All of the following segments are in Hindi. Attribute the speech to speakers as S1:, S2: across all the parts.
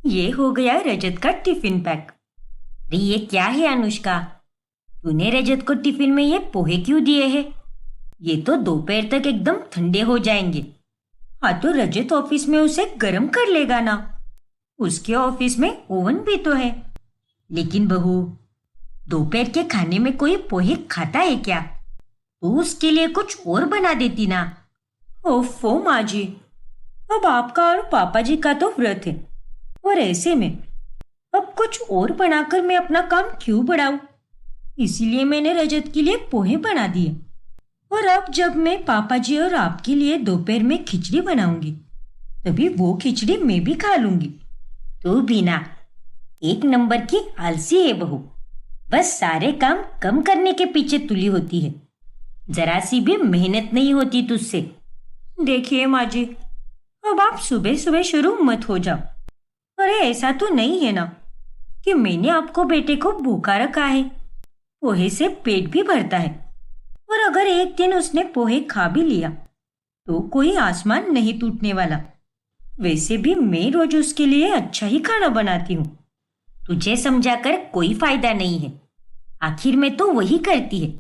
S1: ये हो गया रजत का टिफिन पैक। अरे ये क्या है अनुष्का, तूने रजत को टिफिन में ये पोहे क्यों दिए हैं? ये तो दोपहर तक एकदम ठंडे हो जाएंगे। हाँ तो रजत ऑफिस में उसे गर्म कर लेगा ना, उसके ऑफिस में ओवन भी तो है। लेकिन बहू, दोपहर के खाने में कोई पोहे खाता है क्या? तो उसके लिए कुछ और बना देती ना। ओफो माँ जी, अब आपका और पापा जी का तो व्रत है, और ऐसे में अब कुछ और बनाकर मैं अपना काम क्यों बढ़ाऊं? इसीलिए मैंने रजत के लिए पोहे बना दिए। और अब जब मैं पापा जी और आपके लिए दोपहर में खिचड़ी बनाऊंगी, तभी वो खिचड़ी मैं भी खा लूंगी। तू भी ना, एक नंबर की आलसी है बहू। बस सारे काम कम करने के पीछे तुली होती है, जरा सी भी मेहनत नहीं होती तुझसे। देखिए माँ जी, अब आप सुबह सुबह शुरू मत हो जाओ। अरे ऐसा तो नहीं है ना कि मैंने आपको बेटे को भूखा रखा है। पोहे से पेट भी भरता है, और अगर एक दिन उसने पोहे खा भी लिया तो कोई आसमान नहीं टूटने वाला। वैसे भी मैं रोज उसके लिए अच्छा ही खाना बनाती हूँ। तुझे समझाकर कोई फायदा नहीं है, आखिर में तो वही करती है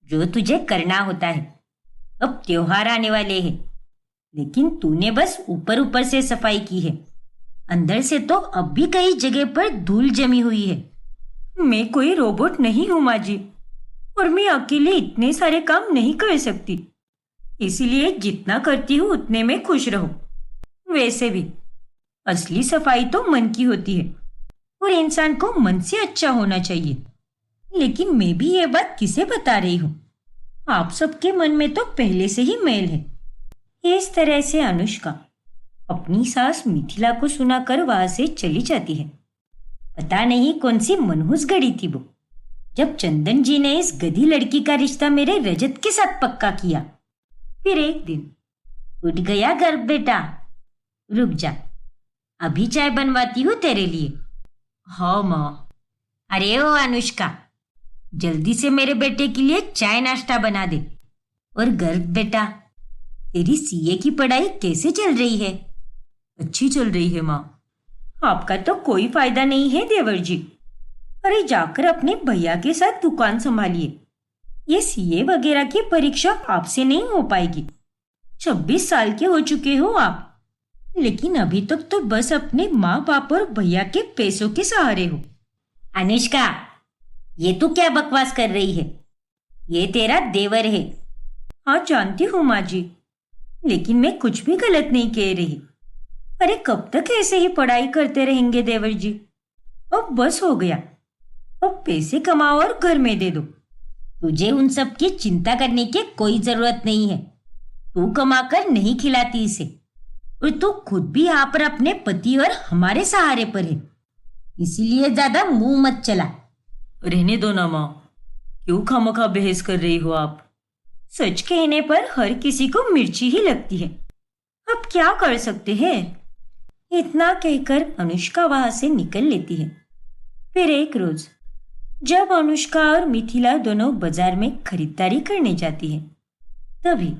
S1: जो तुझे करना होता है। अब त्योहार आने वाले हैं, लेकिन तूने बस ऊपर ऊपर से सफाई की है, अंदर से तो अब भी कई जगह पर धूल जमी हुई है। मैं कोई रोबोट नहीं हूँ माँ जी, और मैं अकेले इतने सारे काम नहीं कर सकती। इसीलिए जितना करती हूँ उतने में खुश रहो। वैसे भी असली सफाई तो मन की होती है, और इंसान को मन से अच्छा होना चाहिए। लेकिन मैं भी ये बात किसे बता रही हूँ? आप सबके मन में तो पहले से ही मैल है। इस तरह से अनुष्का अपनी सास मिथिला को सुनाकर वहां से चली जाती है। पता नहीं कौन सी मनहूस घड़ी थी वो, जब चंदन जी ने इस गधी लड़की का रिश्ता मेरे रजत के साथ पक्का किया। फिर एक दिन, उठ गया घर बेटा, रुक जा, अभी चाय बनवाती हूँ तेरे लिए। हाँ माँ। अरे ओ अनुष्का, जल्दी से मेरे बेटे के लिए चाय नाश्ता बना दे। और गर्ग बेटा, तेरी सीए की पढ़ाई कैसे चल रही है? अच्छी चल रही है माँ। आपका तो कोई फायदा नहीं है देवर जी। अरे जाकर अपने भैया के साथ दुकान संभालिए। ये सीए वगैरह की परीक्षा आपसे नहीं हो पाएगी। 26 साल के हो चुके हो आप, लेकिन अभी तक तो बस अपने माँ बाप और भैया के पैसों के सहारे हो। अनुष्का, ये तू क्या बकवास कर रही है? ये तेरा देवर है। हाँ जानती हूँ माँ जी, लेकिन मैं कुछ भी गलत नहीं कह रही। अरे कब तक ऐसे ही पढ़ाई करते रहेंगे देवर जी? अब बस हो गया, अब पैसे कमाओ और घर में दे दो। तुझे उन सब की चिंता करने की कोई जरूरत नहीं है। तू कमाकर नहीं खिलाती इसे, और तू खुद भी यहाँ पर अपने पति और हमारे सहारे पर है, इसीलिए ज्यादा मुंह मत चला। रहने दो ना माँ, क्यों खामखा बहस कर रही हो आप? सच कहने पर हर किसी को मिर्ची ही लगती है, अब क्या कर सकते हैं? इतना कहकर अनुष्का वहां से निकल लेती है। फिर एक रोज जब अनुष्का और मिथिला दोनों बाजार में खरीदारी करने जाती है, तभी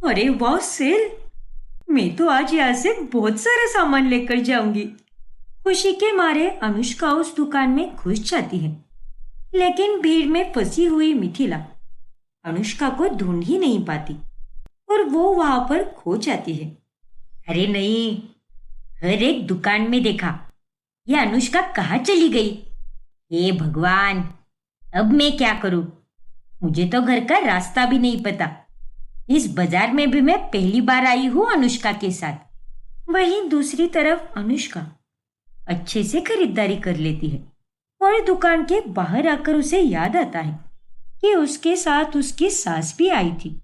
S1: अरे वाह सेल! मैं तो आज यहाँ से बहुत सारा सामान लेकर जाऊंगी। खुशी के मारे अनुष्का उस दुकान में घुस जाती है, लेकिन भीड़ में फंसी हुई मिथिला अनुष्का को ढूंढ ही नहीं पाती, और वो वहां पर खो जाती है। अरे नहीं, हर एक दुकान में देखा, ये अनुष्का कहाँ चली गई? हे भगवान, अब मैं क्या करूं? मुझे तो घर का रास्ता भी नहीं पता। इस बाजार में भी मैं पहली बार आई हूं अनुष्का के साथ। वहीं दूसरी तरफ अनुष्का अच्छे से खरीदारी कर लेती है, और दुकान के बाहर आकर उसे याद आता है कि उसके साथ उसकी सास भी आई थी।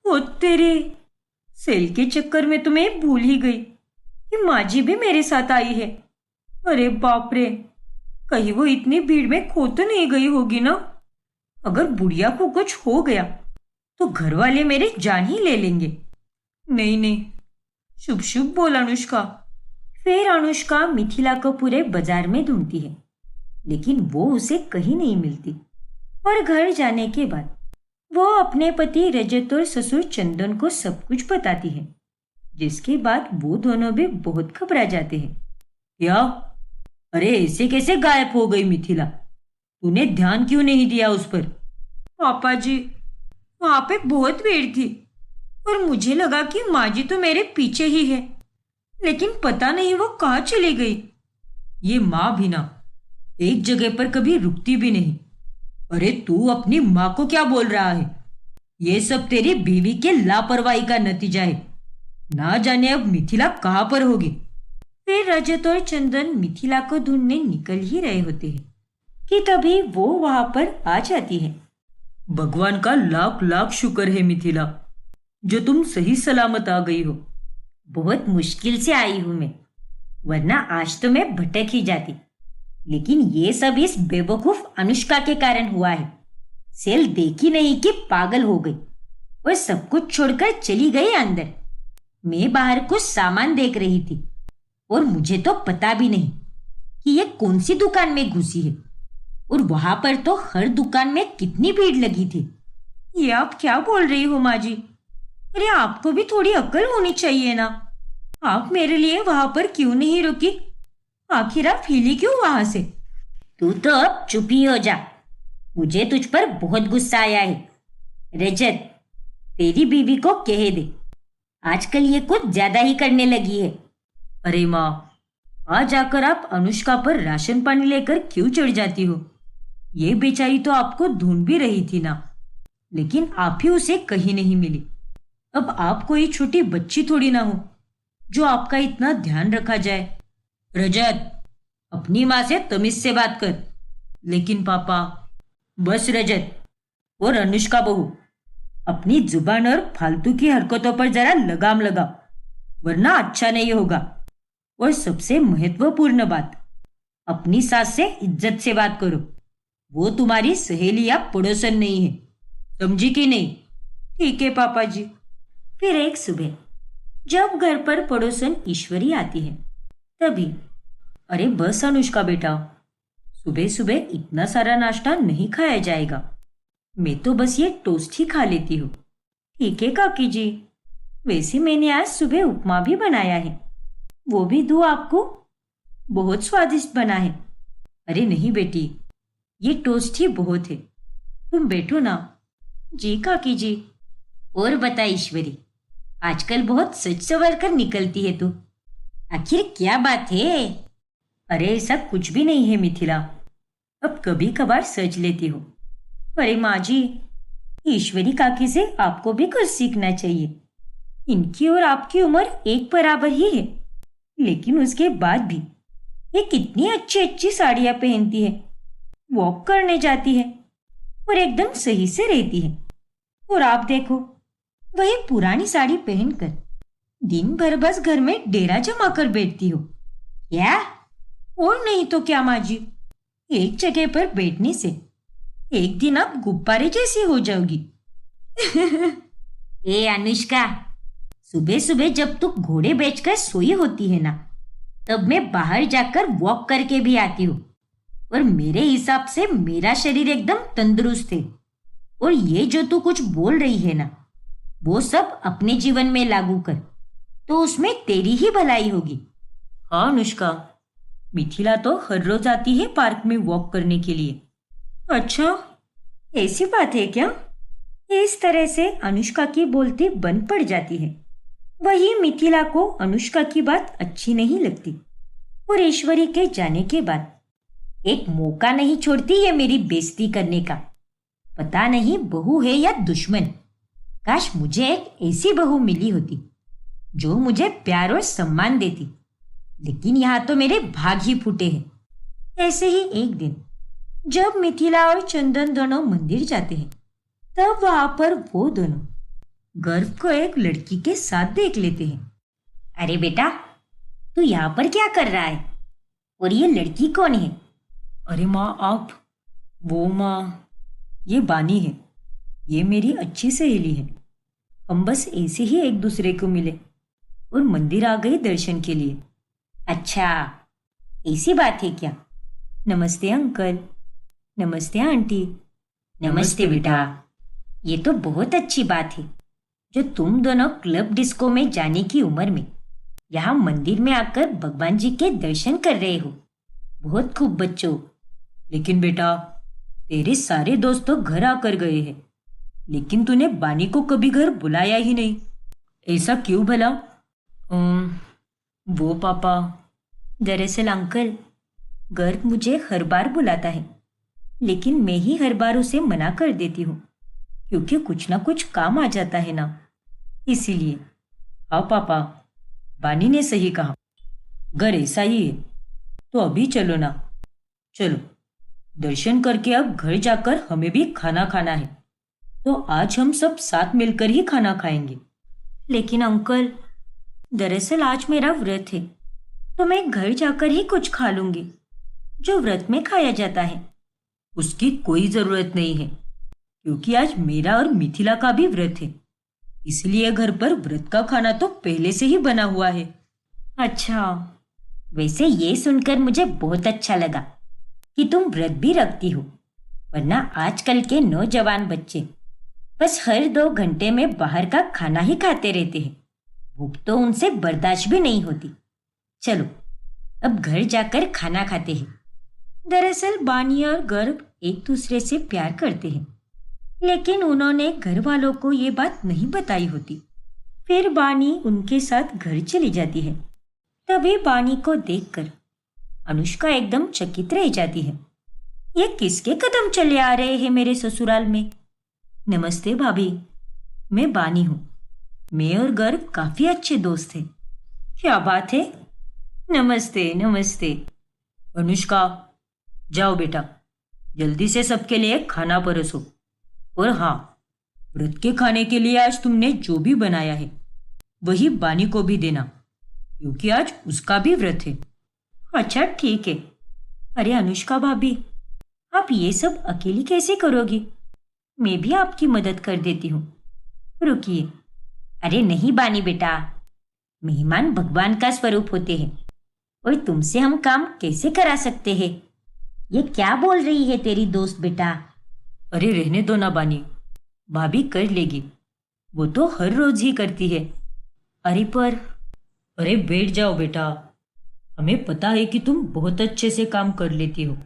S1: ओ तेरे, सेल के चक्कर में तो मैं भूल ही गई कि माँ जी भी मेरे साथ आई है। अरे बाप रे, कहीं वो इतनी भीड़ में खो तो नहीं गई होगी ना? अगर बुढ़िया को कुछ हो गया तो घर वाले मेरे जान ही ले लेंगे। नहीं नहीं, शुभ शुभ बोल अनुष्का। फिर अनुष्का मिथिला को पूरे बाजार में ढूंढती है, लेकिन वो उसे कहीं नहीं मिलती। और घर जाने के बाद वो अपने पति रजत और ससुर चंदन को सब कुछ बताती है, जिसके बाद वो दोनों भी बहुत घबरा जाते हैं क्या? अरे ऐसे कैसे गायब हो गई मिथिला? तूने ध्यान क्यों नहीं दिया उस पर? पापा जी, वहां पे बहुत भीड़ थी और मुझे लगा कि माँ जी तो मेरे पीछे ही है, लेकिन पता नहीं वो कहाँ चली गई। ये माँ भी ना एक जगह पर कभी रुकती भी नहीं। अरे तू अपनी माँ को क्या बोल रहा है? ये सब तेरी बीवी के लापरवाही का नतीजा है। ना जाने अब मिथिला कहाँ पर होगी। फिर रजत और चंदन मिथिला को ढूंढने निकल ही रहे होते हैं कि तभी वो वहां पर आ जाती है। भगवान का लाख लाख शुक्र है मिथिला, जो तुम सही सलामत आ गई हो। बहुत मुश्किल से आई हूं मैं, वरना आज तो मैं भटक ही जाती। लेकिन ये सब इस बेवकूफ अनुष्का के कारण हुआ है। सेल देखी नहीं कि पागल हो गई और सब कुछ छोड़कर चली गई अंदर। मैं बाहर कुछ सामान देख रही थी और मुझे तो पता भी नहीं कि ये कौन सी दुकान में घुसी है। और वहां पर तो हर दुकान में कितनी भीड़ लगी थी। ये आप क्या बोल रही हो माँ जी? अरे आपको भी थोड़ी अक्ल होनी चाहिए ना। आप मेरे लिए वहां पर क्यों नहीं रुकी? आखिर आप हिली क्यों वहां से? तू तो अब चुप ही हो जा। मुझे तुझ पर बहुत गुस्सा आया है। रजत, तेरी बीवी को कह दे, आजकल ये कुछ ज्यादा ही करने लगी है। अरे माँ, आज आकर आप अनुष्का पर राशन पानी लेकर क्यों चढ़ जाती हो? ये बेचारी तो आपको ढूंढ भी रही थी ना, लेकिन आप ही उसे कहीं नहीं मिली। अब आप कोई छोटी बच्ची थोड़ी ना हो जो आपका इतना ध्यान रखा जाए। रजत, अपनी माँ से तमीज से बात कर। लेकिन पापा। बस रजत और अनुष्का बहू, अपनी जुबान और फालतू की हरकतों पर जरा लगाम लगाओ, वरना अच्छा नहीं होगा। और सबसे महत्वपूर्ण बात, अपनी सास से इज्जत से बात करो। वो तुम्हारी सहेली या पड़ोसन नहीं है, समझी कि नहीं? ठीक है पापा जी। फिर एक सुबह जब घर पर पड़ोसन ईश्वरी आती है तभी, अरे बस अनुष्का बेटा, सुबह सुबह इतना सारा नाश्ता नहीं खाया जाएगा। मैं तो बस ये टोस्ट ही खा लेती हूँ। ठीक है काकी जी, वैसे मैंने आज सुबह उपमा भी बनाया है, वो भी दूँ आपको? बहुत स्वादिष्ट बना है। अरे नहीं बेटी, ये टोस्ट ही बहुत है, तुम बैठो ना। जी काकी जी। और बता ईश्वरी, आजकल बहुत सच संवर कर निकलती है तू, आखिर क्या बात है? अरे ऐसा कुछ भी नहीं है मिथिला, अब कभी कभार सच लेती हो। अरे माँ जी, ईश्वरी काकी से आपको भी कुछ सीखना चाहिए। इनकी और आपकी उम्र एक बराबर ही है, लेकिन उसके बाद भी ये कितनी अच्छी अच्छी साड़ियाँ पहनती है, वॉक करने जाती है और एकदम सही से रहती है। और आप देखो, वही पुरानी साड़ी पहनकर दिन भर बस घर में डेरा जमा कर बैठती हो। क्या? और नहीं तो क्या माँ जी, एक जगह पर बैठने से एक दिन आप गुब्बारे जैसी हो जाओगी। ए अनुष्का, सुबह सुबह जब तू घोड़े बेचकर सोई होती है ना, तब मैं बाहर जाकर वॉक करके भी आती हूँ और मेरे हिसाब से मेरा शरीर एकदम तंदुरुस्त है। और ये जो तू कुछ बोल रही है ना, वो सब अपने जीवन में लागू कर, तो उसमें तेरी ही भलाई होगी। हाँ अनुष्का, मिथिला तो हर रोज आती है पार्क में वॉक करने के लिए। अच्छा, ऐसी बात है क्या? इस तरह से अनुष्का की बोलती बंद पड़ जाती है। वही मिथिला को अनुष्का की बात अच्छी नहीं लगती और ईश्वरी के जाने के बाद एक मौका नहीं छोड़ती है मेरी बेइज्जती करने का। पता नहीं बहू है या दुश्मन। काश मुझे एक ऐसी बहू मिली होती जो मुझे प्यार और सम्मान देती, लेकिन यहाँ तो मेरे भाग ही फूटे हैं। ऐसे ही एक दिन जब मिथिला और चंदन दोनों मंदिर जाते हैं, तब वहां पर वो दोनों गर्व को एक लड़की के साथ देख लेते हैं। अरे बेटा, तू यहाँ पर क्या कर रहा है? और ये लड़की कौन है? अरे माँ आप, वो माँ, ये बानी है, ये मेरी अच्छी सहेली है। हम बस ऐसे ही एक दूसरे को मिले और मंदिर आ गए दर्शन के लिए। अच्छा, ऐसी बात है क्या? नमस्ते अंकल। नमस्ते आंटी। नमस्ते बेटा। ये तो बहुत अच्छी बात है जो तुम दोनों क्लब डिस्को में जाने की उम्र में यहाँ मंदिर में आकर भगवान जी के दर्शन कर रहे हो। बहुत खूब बच्चों। लेकिन बेटा, तेरे सारे दोस्त तो घर आकर गए हैं, लेकिन तूने बानी को कभी घर बुलाया ही नहीं। ऐसा क्यों भला? वो पापा, दरअसल अंकल, गर्ग मुझे हर बार बुलाता है, लेकिन मैं ही हर बार उसे मना कर देती हूँ, क्योंकि कुछ ना कुछ काम आ जाता है ना, इसीलिए। हाँ पापा, बानी ने सही कहा, घर ऐसा ही है। तो अभी चलो ना, चलो दर्शन करके अब घर जाकर हमें भी खाना खाना है। तो आज हम सब साथ मिलकर ही खाना खाएंगे। लेकिन अंकल, दरअसल आज मेरा व्रत है, तो मैं घर जाकर ही कुछ खा लूंगी, जो व्रत में खाया जाता है। उसकी कोई जरूरत नहीं है, क्योंकि आज मेरा और मिथिला का भी व्रत है, इसलिए घर पर व्रत का खाना तो पहले से ही बना हुआ है। अच्छा, वैसे ये सुनकर मुझे बहुत अच्छा लगा कि तुम व्रत भी रखती हो, वरना आजकल के नौजवान बच्चे बस हर 2 घंटे में बाहर का खाना ही खाते रहते हैं। भूख तो उनसे बर्दाश्त भी नहीं होती। चलो अब घर जाकर खाना खाते हैं। दरअसल बानी और गर्भ एक दूसरे से प्यार करते हैं, लेकिन उन्होंने घर वालों को ये बात नहीं बताई होती। फिर बानी उनके साथ घर चली जाती है। तभी बानी को देखकर अनुष्का एकदम चकित रह जाती है। ये किसके कदम चले आ रहे हैं मेरे ससुराल में? नमस्ते भाभी, मैं बानी हूँ। मैं और गर्भ काफी अच्छे दोस्त हैं। क्या बात है? नमस्ते नमस्ते। अनुष्का, जाओ बेटा, जल्दी से सबके लिए खाना परोसो। और हाँ, व्रत के खाने के लिए आज तुमने जो भी बनाया है वही बानी को भी देना, क्योंकि आज उसका भी व्रत है। अच्छा ठीक है। अरे अनुष्का भाभी, आप ये सब अकेली कैसे करोगी? मैं भी आपकी मदद कर देती हूँ। रुकिए। अरे नहीं बानी बेटा, मेहमान भगवान का स्वरूप होते हैं, और तुमसे हम काम कैसे करा सकते हैं? ये क्या बोल रही है तेरी दोस्त बेटा? अरे रहने दो ना बानी, भाभी कर लेगी, वो तो हर रोज ही करती है। अरे बैठ जाओ बेटा, हमें पता है कि तुम बहुत अच्छे से काम कर लेती हो,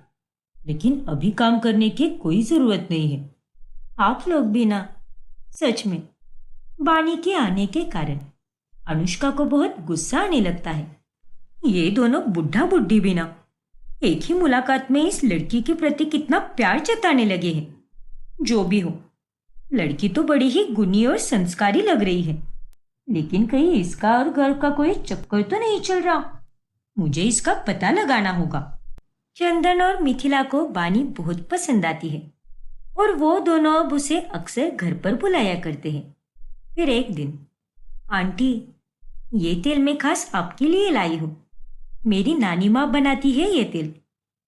S1: लेकिन अभी काम करने की कोई जरूरत नहीं है। आप लोग भी ना। सच में बानी के आने के कारण अनुष्का को बहुत गुस्सा आने लगता है। ये दोनों बुढ़ा बुढ़ी भी ना एक ही मुलाकात में इस लड़की के प्रति कितना प्यार जताने लगे हैं। जो भी हो, लड़की तो बड़ी ही गुणी और संस्कारी लग रही है, लेकिन कहीं इसका और गर्व का कोई चक्कर तो नहीं चल रहा। मुझे इसका पता लगाना होगा। चंदन और मिथिला को बानी बहुत पसंद आती है, और वो दोनों अब उसे अक्सर घर पर बुलाया करते हैं। फिर एक दिन, आंटी, ये तेल मैं खास आपके लिए लाई हूँ। मेरी नानी माँ बनाती है ये तेल,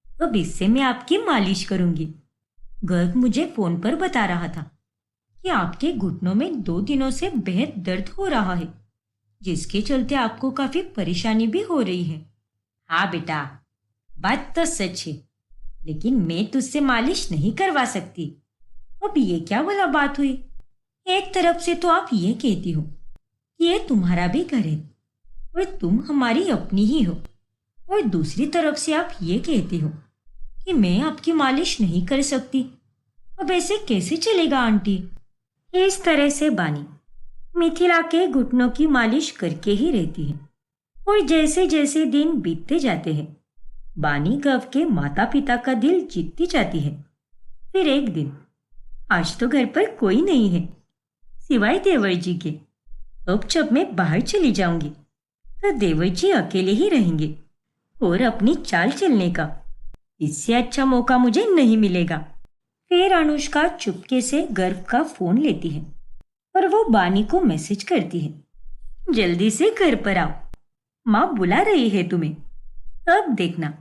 S1: अब इससे मैं आपकी मालिश करूंगी। गर्ग मुझे फोन पर बता रहा था कि आपके घुटनों में 2 दिनों से बेहद दर्द हो रहा है, जिसके चलते आपको काफी परेशानी भी हो रही है। हाँ बेटा, बात तो सच है, लेकिन मैं तुझसे मालिश नहीं करवा सकती। अब ये क्या भला बात हुई? एक तरफ से तो आप ये कहती हो कि ये तुम्हारा भी घर है और तुम हमारी अपनी ही हो, और दूसरी तरफ से आप ये कहती हो कि मैं आपकी मालिश नहीं कर सकती। अब ऐसे कैसे चलेगा आंटी? इस तरह से बानी मिथिला के घुटनों की मालिश करके ही रहती है, और जैसे जैसे दिन बीतते जाते हैं, बानी गव के माता पिता का दिल जीतती जाती है। फिर एक दिन, आज तो घर पर कोई नहीं है सिवाय देवर जी के। अब जब मैं बाहर चली जाऊंगी तो देवर जी अकेले ही रहेंगे, और अपनी चाल चलने का इससे अच्छा मौका मुझे नहीं मिलेगा। फिर अनुष्का चुपके से गर्व का फोन लेती है और वो बानी को मैसेज करती है, जल्दी से घर पर आओ, माँ बुला रही है तुम्हें। अब देखना,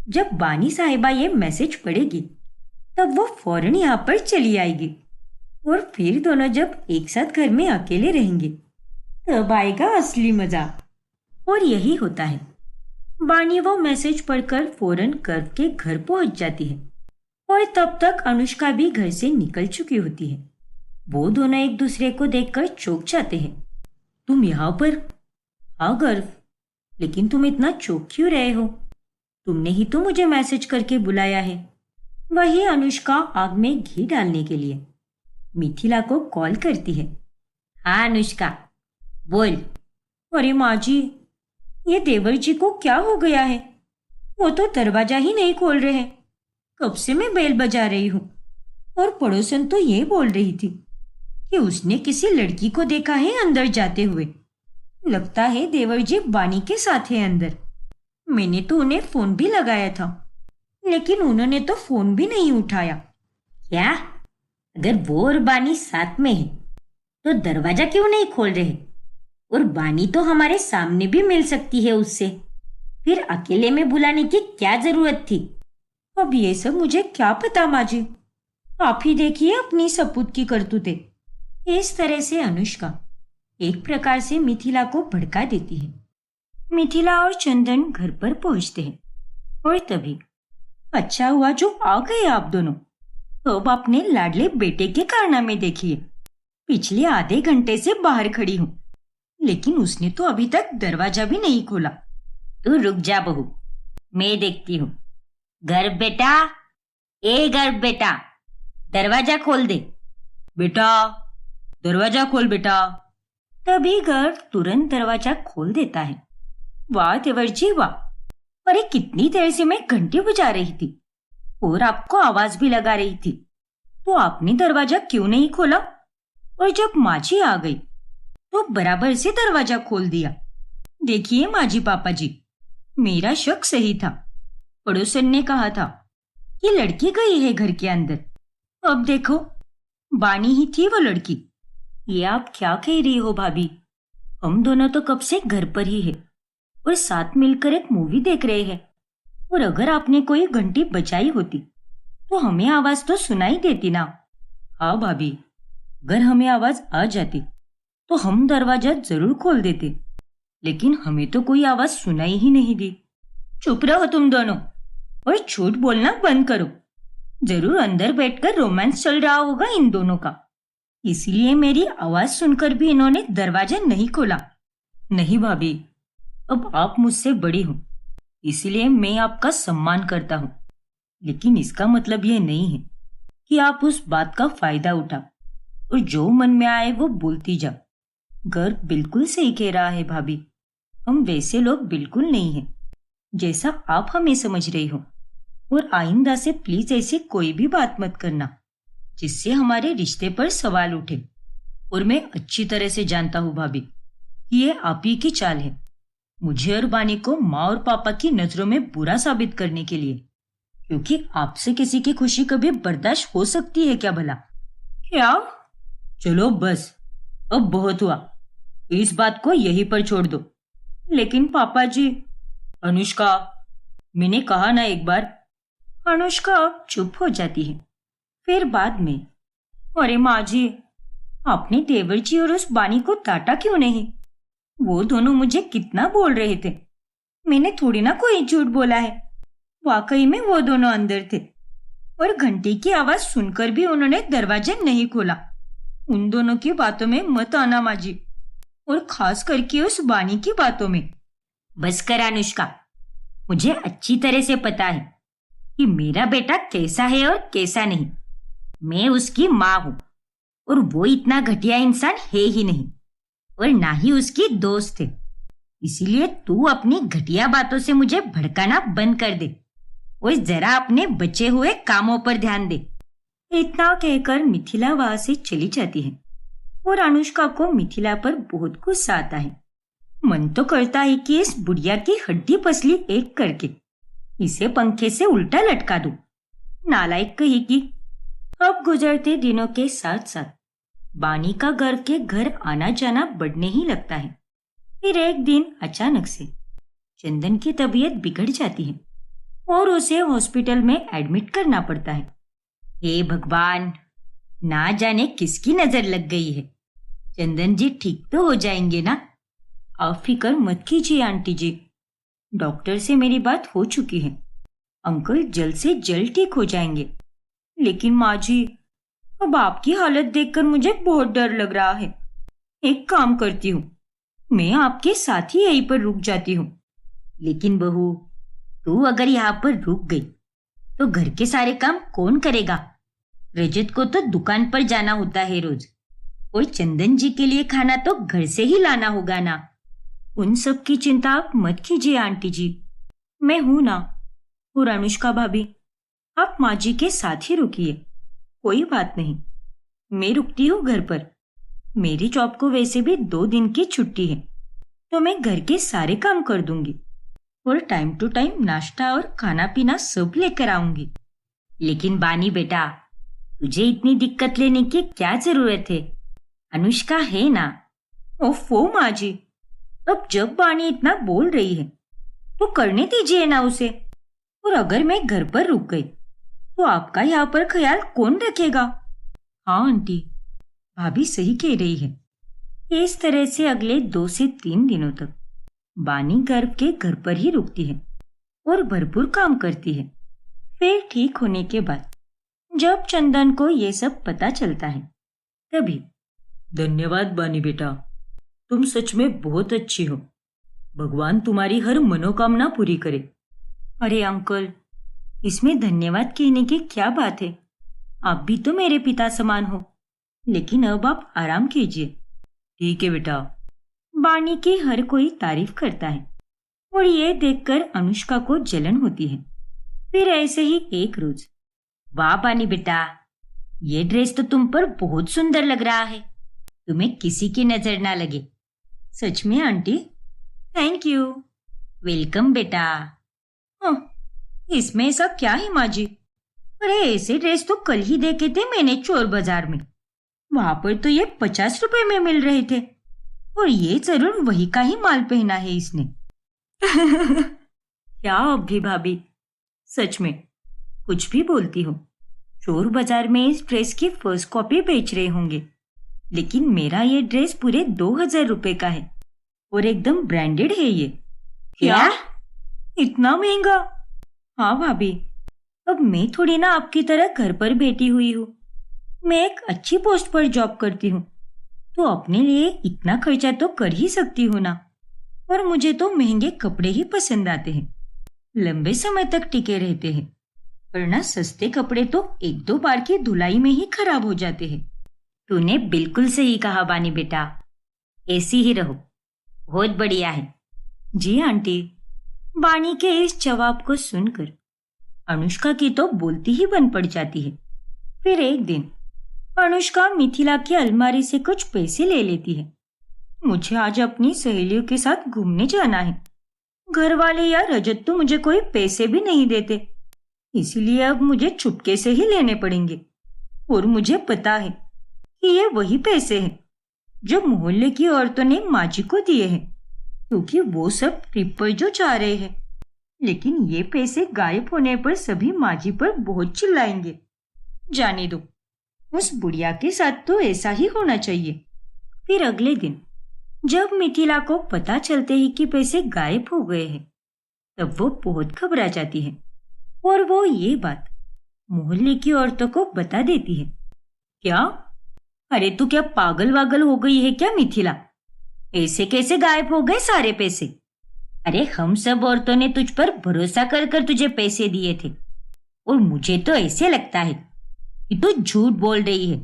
S1: जब बानी साहिबा ये मैसेज पढ़ेगी तब वो फौरन यहाँ पर चली आएगी, और फिर दोनों जब एक साथ घर में अकेले रहेंगे तब आएगा असली मजा। और यही होता है। बानी वो मैसेज पढ़कर फौरन गर्व के घर पहुंच जाती है, और तब तक अनुष्का भी घर से निकल चुकी होती है। वो दोनों एक दूसरे को देखकर चौंक जाते हैं। तुम यहाँ पर? हाँ गर्व, लेकिन तुम इतना चौंक क्यों रहे हो? तुमने ही तो मुझे मैसेज करके बुलाया है। वही अनुष्का आग में घी डालने के लिए मिथिला को कॉल करती है। हाँ अनुष्का, बोल। अरे माँ जी, ये देवर जी को क्या हो गया है? वो तो दरवाजा ही नहीं खोल रहे। कब से मैं बेल बजा रही हूँ और पड़ोसन तो ये बोल रही थी कि उसने किसी लड़की को देखा है अंदर जाते हुए। लगता है देवर जी बानी के साथ है अंदर। मैंने तो उन्हें फोन भी लगाया था, लेकिन उन्होंने तो फोन भी नहीं उठाया। क्या? अगर वो और बानी साथ में है तो दरवाजा क्यों नहीं खोल रहे? और बानी तो हमारे सामने भी मिल सकती है उससे। फिर अकेले में बुलाने की क्या जरूरत थी? अब ये सब मुझे क्या पता माँ जी। आप ही देखिए अपनी सपूत की करतूतें। इस तरह से अनुष्का एक प्रकार से मिथिला को भड़का देती है। मिथिला और चंदन घर पर पहुंचते हैं और तभी अच्छा हुआ जो आ गए आप दोनों। अब अपने लाडले बेटे के कारनामे देखिए। पिछले आधे घंटे से बाहर खड़ी हूँ, लेकिन उसने तो अभी तक दरवाजा भी नहीं खोला। तू रुक जा बहू, मैं देखती हूँ। गर्भ बेटा, ए गर्भ बेटा, दरवाजा खोल दे। बेटा, दरवाजा खोल बेटा। तभी गर्भ तुरंत दरवाजा खोल देता है। वाह देवर जी वाह! अरे कितनी देर से मैं घंटी बजा रही थी और आपको आवाज भी लगा रही थी, तो आपने दरवाजा क्यों नहीं खोला? और जब माँ जी आ गई तो बराबर से दरवाजा खोल दिया। देखिए माँ जी, पापा जी, मेरा शक सही था। पड़ोसन ने कहा था कि लड़की गई है घर के अंदर। अब देखो, बानी ही थी वो लड़की। ये आप क्या कह रही हो भाभी? हम दोनों तो कब से घर पर ही है और साथ मिलकर एक मूवी देख रहे हैं। और अगर आपने कोई घंटी बजाई होती तो हमें आवाज तो सुनाई देती ना। हाँ भाभी, अगर हमें आवाज आ जाती तो हम दरवाजा जरूर खोल देते, लेकिन हमें तो कोई आवाज सुनाई ही नहीं दी। चुप रहो तुम दोनों और झूठ बोलना बंद करो। जरूर अंदर बैठकर रोमांस चल रहा होगा इन दोनों का, इसलिए मेरी आवाज सुनकर भी इन्होंने दरवाजा नहीं खोला। नहीं भाभी, अब आप मुझसे बड़ी हो, इसलिए मैं आपका सम्मान करता हूँ, लेकिन इसका मतलब यह नहीं है कि आप उस बात का फायदा उठा और जो मन में आए वो बोलती जाओ। गर्ग बिल्कुल सही कह रहा है भाभी, हम वैसे लोग बिल्कुल नहीं हैं जैसा आप हमें समझ रही हो। और आइंदा से प्लीज ऐसी कोई भी बात मत करना जिससे हमारे रिश्ते पर सवाल उठे। और मैं अच्छी तरह से जानता हूँ भाभी कि ये आप ही की चाल है, मुझे और बानी को माँ और पापा की नजरों में बुरा साबित करने के लिए। क्योंकि आपसे किसी की खुशी कभी बर्दाश्त हो सकती है क्या भला? क्या? चलो बस, अब बहुत हुआ, इस बात को यहीं पर छोड़ दो। लेकिन पापा जी। अनुष्का, मैंने कहा ना एक बार। अनुष्का चुप हो जाती है। फिर बाद में, अरे माँ जी, आपने देवर जी और उस बानी को डांटा क्यों नहीं? वो दोनों मुझे कितना बोल रहे थे। मैंने थोड़ी ना कोई झूठ बोला है। वाकई में वो दोनों अंदर थे और घंटी की आवाज सुनकर भी उन्होंने दरवाजा नहीं खोला। उन दोनों की बातों में मत आना माँ जी, और खास करके उस बानी की बातों में। बस कर अनुष्का, मुझे अच्छी तरह से पता है कि मेरा बेटा कैसा है और कैसा नहीं। मैं उसकी माँ हूँ और वो इतना घटिया इंसान है ही नहीं, और ना ही उसकी दोस्त है। इसीलिए तू अपनी घटिया बातों से मुझे भड़काना बंद कर दे और जरा अपने बचे हुए कामों पर ध्यान दे। इतना कहकर मिथिला वहां से चली जाती है और अनुष्का को मिथिला पर बहुत गुस्सा आता है। मन तो करता है कि इस बुढ़िया की हड्डी पसली एक करके इसे पंखे से उल्टा लटका दूं। नालायक कहेगी। अब गुजरते दिनों के साथ साथ बानी का गर्ग के घर आना जाना बढ़ने ही लगता है। फिर एक दिन अचानक से चंदन की तबीयत बिगड़ जाती है और उसे हॉस्पिटल में एडमिट करना पड़ता है। हे भगवान, ना जाने किसकी नजर लग गई है। चंदन जी ठीक तो हो जाएंगे ना? आप फिक्र मत कीजिए आंटी जी, डॉक्टर से मेरी बात हो चुकी है। अंकल जल्द से जल्द ठीक हो जाएंगे। लेकिन माँ जी, अब आपकी हालत देखकर मुझे बहुत डर लग रहा है। एक काम करती हूँ, मैं आपके साथ ही यहीं पर रुक जाती हूँ। लेकिन बहू, तू अगर यहाँ पर रुक गई तो घर के सारे काम कौन करेगा? रजत को तो दुकान पर जाना होता है रोज, और चंदन जी के लिए खाना तो घर से ही लाना होगा ना। उन सब की चिंता आप मत कीजिए आंटी जी, मैं हूं ना। और अनुष्का भाभी, आप माँ जी के साथ ही रुकिए, कोई बात नहीं, मैं रुकती हूँ घर पर। मेरी जॉब को वैसे भी 2 दिन की छुट्टी है, तो मैं घर के सारे काम कर दूंगी और टाइम टू टाइम नाश्ता और खाना पीना सब लेकर आऊंगी। लेकिन बानी बेटा, तुझे इतनी दिक्कत लेने की क्या जरूरत है? अनुष्का है ना। ओफो माँ जी, अब जब बानी इतना बोल रही है तो करने दीजिए ना उसे। और अगर मैं घर पर रुक गई तो आपका यहाँ पर ख्याल कौन रखेगा? हाँ आंटी, भाभी सही कह रही है। इस तरह से अगले 2 से 3 दिनों तक बानी गर्व के घर पर ही रुकती है और भरपूर काम करती है। फिर ठीक होने के बाद जब चंदन को ये सब पता चलता है तभी, धन्यवाद बानी बेटा, तुम सच में बहुत अच्छी हो। भगवान तुम्हारी हर मनोकामना पूरी करे। अरे अंकल, इसमें धन्यवाद कहने की क्या बात है? आप भी तो मेरे पिता समान हो। लेकिन अब आप आराम कीजिए। ठीक है बेटा। बानी की हर कोई तारीफ करता है और ये देखकर अनुष्का को जलन होती है। फिर ऐसे ही एक रोज, वाह बानी बेटा, ये ड्रेस तो तुम पर बहुत सुंदर लग रहा है, तुम्हें किसी की नजर ना लगे। सच में आंटी? Thank you. वेलकम बेटा। इसमें ऐसा क्या है माँ जी? अरे ऐसे ड्रेस तो कल ही देखे थे मैंने चोर बाजार में, वहां पर तो ये 50 रुपए में मिल रहे थे, और ये जरूर वही का ही माल पहना है इसने। क्या अभी भाभी, सच में कुछ भी बोलती हो। चोर बाजार में इस ड्रेस की फर्स्ट कॉपी बेच रहे होंगे, लेकिन मेरा ये ड्रेस पूरे 2000 रुपए का है और एकदम ब्रांडेड है ये। क्या? इतना महंगा? हाँ भाभी, अब मैं थोड़ी ना आपकी तरह घर पर बैठी हुई हूँ। मैं एक अच्छी पोस्ट पर जॉब करती हूँ, तो अपने लिए इतना खर्चा तो कर ही सकती हूँ ना। और मुझे तो महंगे कपड़े ही पसंद आते हैं, लंबे समय तक टिके रहते हैं, वरना सस्ते कपड़े तो 1-2 बार की धुलाई में ही खराब हो जाते हैं। तूने बिल्कुल सही कहा बानी बेटा, ऐसी ही रहो, बहुत बढ़िया है। जी आंटी। बानी के इस जवाब को सुनकर अनुष्का की तो बोलती ही बंद पड़ जाती है। फिर एक दिन अनुष्का मिथिला की अलमारी से कुछ पैसे ले लेती है। मुझे आज अपनी सहेलियों के साथ घूमने जाना है। घर वाले या रजत तो मुझे कोई पैसे भी नहीं देते, इसीलिए अब मुझे चुपके से ही लेने पड़ेंगे। और मुझे पता है कि ये वही पैसे हैं जो मोहल्ले की औरतों ने माँ जी को दिए हैं, क्योंकि वो सब ट्रिप पर जो जा रहे हैं। लेकिन ये पैसे गायब होने पर सभी माँ जी पर बहुत चिल्लाएंगे। जाने दो, उस बुढ़िया के साथ तो ऐसा ही होना चाहिए। फिर अगले दिन जब मिथिला को पता चलते ही कि पैसे गायब हो गए हैं, तब वो बहुत घबरा जाती है और वो ये बात मोहल्ले की औरतों को बता देती है। क्या? अरे तू क्या पागल वागल हो गई है क्या मिथिला? ऐसे कैसे गायब हो गए सारे पैसे? अरे हम सब औरतों ने तुझ पर भरोसा कर कर तुझे पैसे दिए थे, और मुझे तो ऐसे लगता है कि तू झूठ बोल रही है।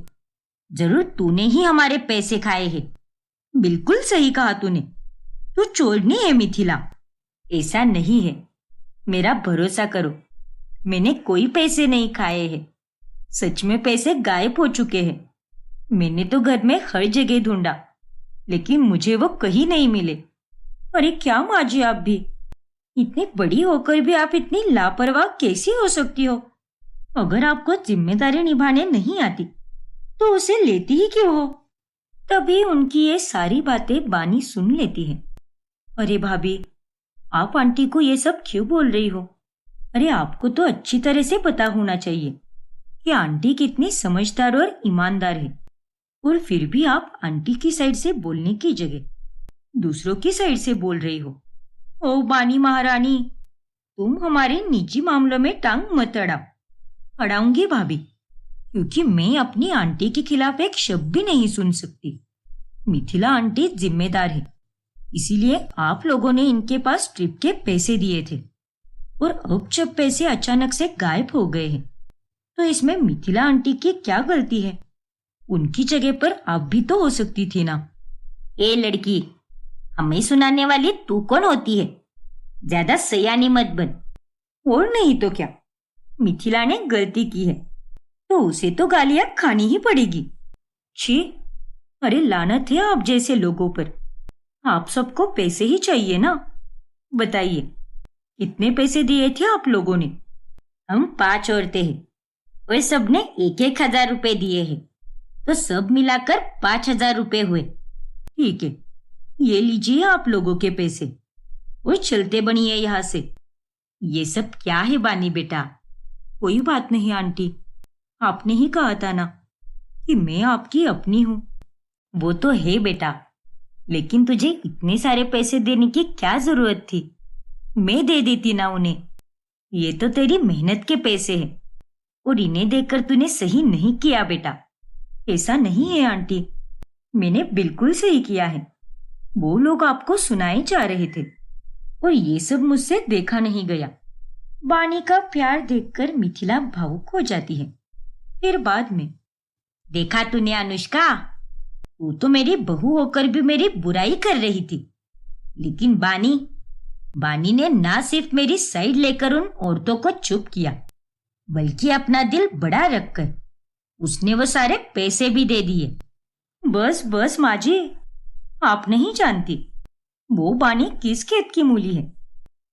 S1: जरूर तूने ही हमारे पैसे खाए हैं। बिल्कुल सही कहा तूने, तू चोरनी है मिथिला। ऐसा नहीं है, मेरा भरोसा करो, मैंने कोई पैसे नहीं खाए हैं। सच में पैसे गायब हो चुके हैं। मैंने तो घर में हर जगह ढूंढा, लेकिन मुझे वो कहीं नहीं मिले। अरे क्या माँ जी, आप भी इतनी बड़ी होकर भी आप इतनी लापरवाह कैसी हो सकती हो? अगर आपको जिम्मेदारी निभाने नहीं आती तो उसे लेती ही क्यों हो? तभी उनकी ये सारी बातें बानी सुन लेती है। अरे भाभी, आप आंटी को ये सब क्यों बोल रही हो? अरे आपको तो अच्छी तरह से पता होना चाहिए कि आंटी कितनी समझदार और ईमानदार है, और फिर भी आप आंटी की साइड से बोलने की जगह दूसरों की साइड से बोल रही हो। ओ बानी महारानी, तुम हमारे निजी मामलों में टांग मत अड़ाओ। अड़ाऊंगी भाभी, क्योंकि मैं अपनी आंटी के खिलाफ एक शब्द भी नहीं सुन सकती। मिथिला आंटी जिम्मेदार है, इसीलिए आप लोगों ने इनके पास ट्रिप के पैसे दिए थे, और अब जब पैसे अचानक से गायब हो गए हैं, तो इसमें मिथिला आंटी की क्या गलती है? उनकी जगह पर आप भी तो हो सकती थी ना। ए लड़की, हमें सुनाने वाली तू कौन होती है? ज्यादा सयानी मत बन। और नहीं तो क्या, मिथिला ने गलती की है तो उसे तो गालियां खानी ही पड़ेगी। छी, अरे लानत है आप जैसे लोगों पर। आप सबको पैसे ही चाहिए ना। बताइए, कितने पैसे दिए थे आप लोगों ने? हम 5 औरतें हैं और सबने 1,000 रुपए दिए हैं, तो सब मिलाकर 5,000 रुपए हुए। ठीक है, ये लीजिए आप लोगों के पैसे और चलते बनिए यहाँ से। ये सब क्या है बानी बेटा? कोई बात नहीं आंटी, आपने ही कहा था ना कि मैं आपकी अपनी हूँ। वो तो है बेटा, लेकिन तुझे इतने सारे पैसे देने की क्या जरूरत थी? मैं दे देती ना उन्हें। ये तो तेरी मेहनत के पैसे हैं और इन्हें देकर तूने सही नहीं किया बेटा। ऐसा नहीं है आंटी, मैंने बिल्कुल सही किया है। वो लोग आपको सुनाए जा रहे थे और ये सब मुझसे देखा नहीं गया। बानी का प्यार देखकर मिथिला भावुक हो जाती है। फिर बाद में, देखा तूने अनुष्का, तू तो मेरी बहू होकर भी मेरी बुराई कर रही थी, लेकिन बानी ने ना सिर्फ मेरी साइड लेकर उन औरतों को चुप किया, बल्कि अपना दिल बड़ा रखकर उसने वो सारे पैसे भी दे दिए। बस बस माँ जी, आप नहीं जानती वो बानी किस खेत की मूली है।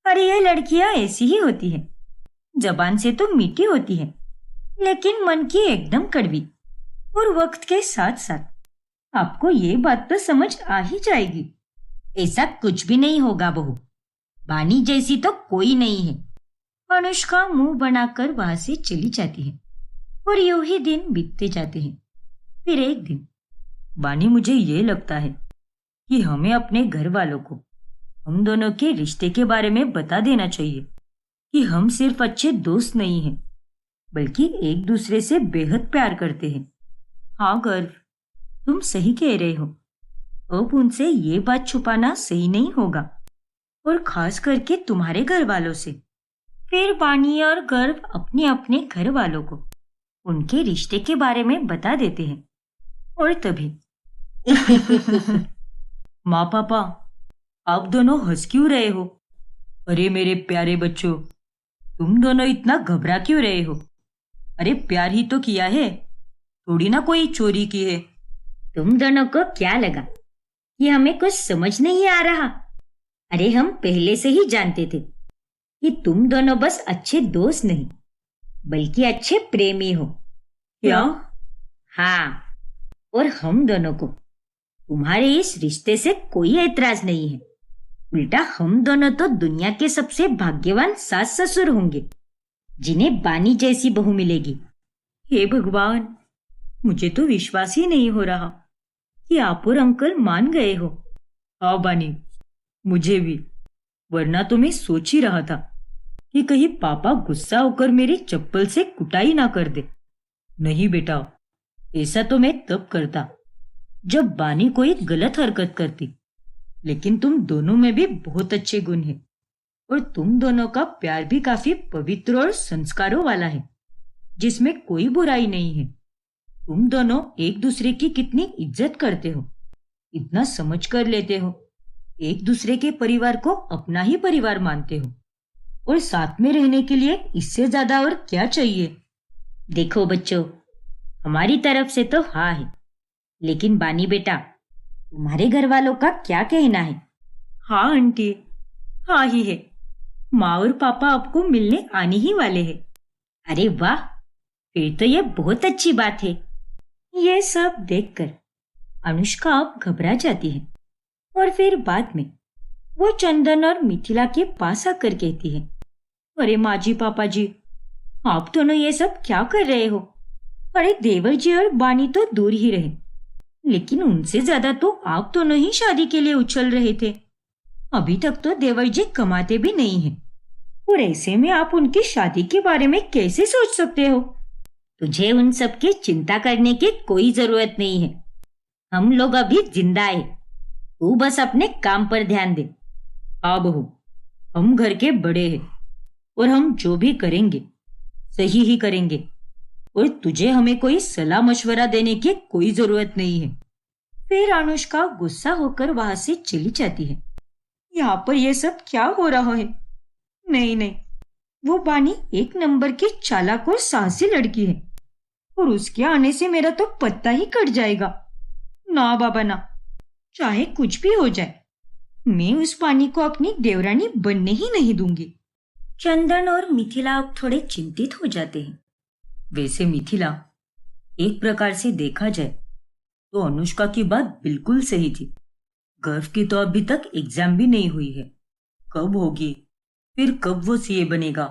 S1: अरे ये लड़कियां ऐसी ही होती है, जबान से तो मीठी होती है, लेकिन मन की एकदम कड़वी। और वक्त के साथ साथ आपको ये बात तो समझ आ ही जाएगी। ऐसा कुछ भी नहीं होगा बहू, बानी जैसी तो कोई नहीं है। अनुष्का मुंह बनाकर वहां से चली जाती है और यूं ही दिन बीतते जाते हैं। फिर एक दिन, बानी मुझे ये लगता है कि हमें अपने घर वालों को हम दोनों के रिश्ते के बारे में बता देना चाहिए कि हम सिर्फ अच्छे दोस्त नहीं हैं, बल्कि एक दूसरे से बेहद प्यार करते हैं। हाँ गर्व, तुम सही कह रहे हो। अब उनसे ये बात छुपाना सही नहीं होगा, और खास करके तुम्हारे घर वालों से। फिर बानी और गर्व अपने अपने घर वालों को उनके रिश्ते के बारे में बता देते हैं। और तभी माँ पापा, आप दोनों हंस क्यों रहे हो? अरे मेरे प्यारे बच्चों, तुम दोनों इतना घबरा क्यों रहे हो? अरे प्यार ही तो किया है, थोड़ी ना कोई चोरी की है। तुम दोनों को क्या लगा कि हमें कुछ समझ नहीं आ रहा? अरे हम पहले से ही जानते थे कि तुम दोनों बस अच्छे दोस्त नहीं, बल्कि अच्छे प्रेमी हो। क्या? हाँ, और हम दोनों को तुम्हारे इस रिश्ते से कोई ऐतराज नहीं है। उल्टा हम दोनों तो दुनिया के सबसे भाग्यवान सास ससुर होंगे, जिन्हें बानी जैसी बहू मिलेगी। हे भगवान, मुझे तो विश्वास ही नहीं हो रहा कि आप और अंकल मान गए हो। हाँ बानी, मुझे भी, वरना तो मैं सोच ही रहा था कि कहीं पापा गुस्सा होकर मेरी चप्पल से कुटाई ना कर दे। नहीं बेटा, ऐसा तो मैं तब करता जब बानी कोई गलत हरकत करती, लेकिन तुम दोनों में भी बहुत अच्छे गुण हैं और तुम दोनों का प्यार भी काफी पवित्र और संस्कारों वाला है, जिसमें कोई बुराई नहीं है। तुम दोनों एक दूसरे की कितनी इज्जत करते हो, इतना समझ कर लेते हो, एक दूसरे के परिवार को अपना ही परिवार मानते हो, और साथ में रहने के लिए इससे ज्यादा और क्या चाहिए? देखो बच्चों, हमारी तरफ से तो हाँ है, लेकिन बानी बेटा, तुम्हारे घर वालों का क्या कहना है? हाँ आंटी, हाँ ही है। माँ और पापा आपको मिलने आने ही वाले हैं। अरे वाह, फिर तो ये बहुत अच्छी बात है। ये सब देखकर अनुष्का अब घबरा जाती है और फिर बाद में वो चंदन और मिथिला के पास आकर कहती है, अरे माँ जी, पापा जी, आप दोनों ये सब क्या कर रहे हो? अरे देवर जी और बानी तो दूर ही रहे, लेकिन उनसे ज्यादा तो आप दोनों ही शादी के लिए उछल रहे थे। अभी तक तो देवर जी कमाते भी नहीं हैं, और ऐसे में आप उनकी शादी के बारे में कैसे सोच सकते हो? तुझे उन सब की चिंता करने की कोई जरूरत नहीं है। हम लोग अभी जिंदा है, तू बस अपने काम पर ध्यान दे। हाँ बहू, हम घर के बड़े हैं और हम जो भी करेंगे सही ही करेंगे, और तुझे हमें कोई सलाह मशवरा देने की कोई जरूरत नहीं है। फिर अनुष्का गुस्सा होकर वहां से चली जाती है। यहाँ पर यह सब क्या हो रहा है? नहीं नहीं, वो बानी एक नंबर की चालाक और साहसी लड़की है, और उसके आने से मेरा तो पत्ता ही कट जाएगा। ना बाबा ना, चाहे कुछ भी हो जाए, मैं उस पानी को अपनी देवरानी बनने ही नहीं दूंगी। चंदन और मिथिला अब थोड़े चिंतित हो जाते हैं। वैसे मिथिला, एक प्रकार से देखा जाए तो अनुष्का की बात बिल्कुल सही थी। गर्व की तो अभी तक एग्जाम भी नहीं हुई है, कब होगी, फिर कब वो सीए बनेगा,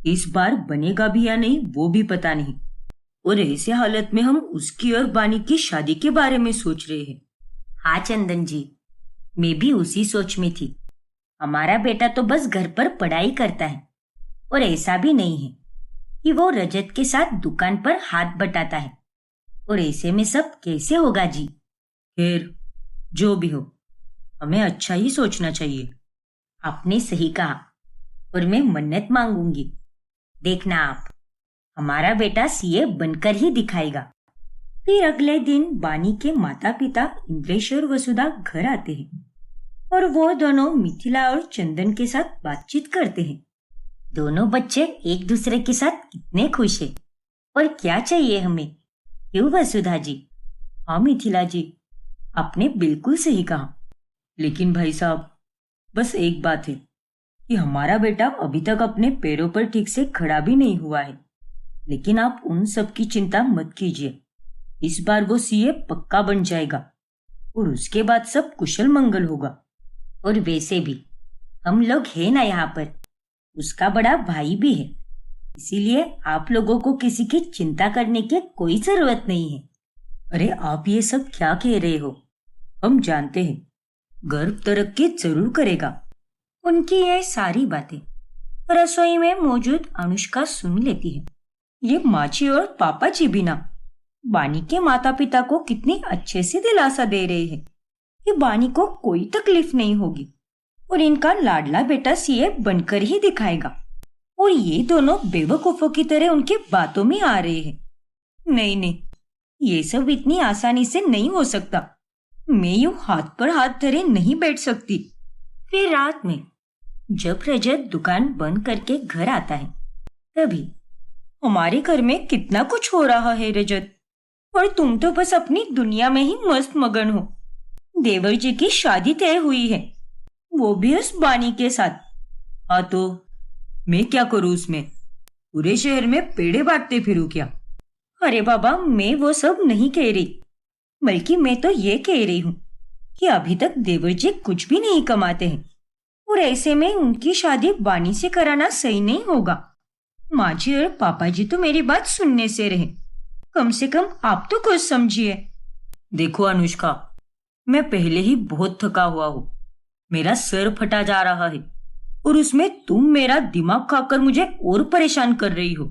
S1: इस बार बनेगा भी या नहीं वो भी पता नहीं। और ऐसे हालत में हम उसकी और बानी की शादी के बारे में सोच रहे हैं। हाँ चंदन जी, मैं भी उसी सोच में थी। हमारा बेटा तो बस घर पर पढ़ाई करता है, और ऐसा भी नहीं है कि वो रजत के साथ दुकान पर हाथ बटाता है, और ऐसे में सब कैसे होगा जी। खैर, जो भी हो, हमें अच्छा ही सोचना चाहिए। आपने सही कहा, और मैं मन्नत मांगूंगी। देखना आप, हमारा बेटा सीए बनकर ही दिखाएगा। फिर अगले दिन बानी के माता पिता इंद्रेश और वसुधा घर आते हैं, और वो दोनों मिथिला और चंदन के साथ बातचीत करते हैं। दोनों बच्चे एक दूसरे के साथ कितने खुश हैं, और क्या चाहिए हमें, क्यों वसुधा जी? हाँ मिथिला जी, आपने बिल्कुल सही कहा। लेकिन भाई साहब, बस एक बात है कि हमारा बेटा अभी तक अपने पैरों पर ठीक से खड़ा भी नहीं हुआ है। लेकिन आप उन सब की चिंता मत कीजिए, इस बार वो सीए पक्का बन जाएगा, और उसके बाद सब कुशल मंगल होगा। और वैसे भी हम लोग हैं ना यहाँ पर, उसका बड़ा भाई भी है, इसीलिए आप लोगों को किसी की चिंता करने की कोई जरूरत नहीं है। अरे आप ये सब क्या कह रहे हो? हम जानते हैं गर्व तरक्की जरूर करेगा। उनकी ये सारी बातें रसोई में मौजूद अनुष्का सुन लेती है। ये माची और पापा जी भी ना बानी के माता पिता को कितनी अच्छे से दिलासा दे रहे हैं कि बानी को कोई तकलीफ नहीं होगी, और इनका लाडला बेटा सीए बनकर ही दिखाएगा। और ये दोनों बेवकूफों की तरह उनकी बातों में आ रहे हैं। नहीं नहीं, ये सब इतनी आसानी से नहीं हो सकता। मैं यूं हाथ पर हाथ धरे नहीं बैठ सकती। फिर रात में जब रजत दुकान बंद करके घर आता है, तभी हमारे घर में कितना कुछ हो रहा है रजत, और तुम तो बस अपनी दुनिया में ही मस्त मगन हो। देवर जी की शादी तय हुई है, वो भी उस बानी के साथ। हाँ तो मैं क्या करूं उसमें? पूरे शहर में पेड़े बांटते फिरूं क्या? अरे बाबा, मैं वो सब नहीं कह रही, बल्कि मैं तो ये कह रही हूँ कि अभी तक देवर जी कुछ भी नहीं कमाते हैं, और ऐसे में उनकी शादी बानी से कराना सही नहीं होगा। माँ जी और पापा जी तो मेरी बात सुनने से रहे, कम से कम आप तो कुछ समझिए। देखो अनुष्का, मैं पहले ही बहुत थका हुआ हूँ, मेरा सर फटा जा रहा है, और उसमें तुम मेरा दिमाग खाकर मुझे और परेशान कर रही हो।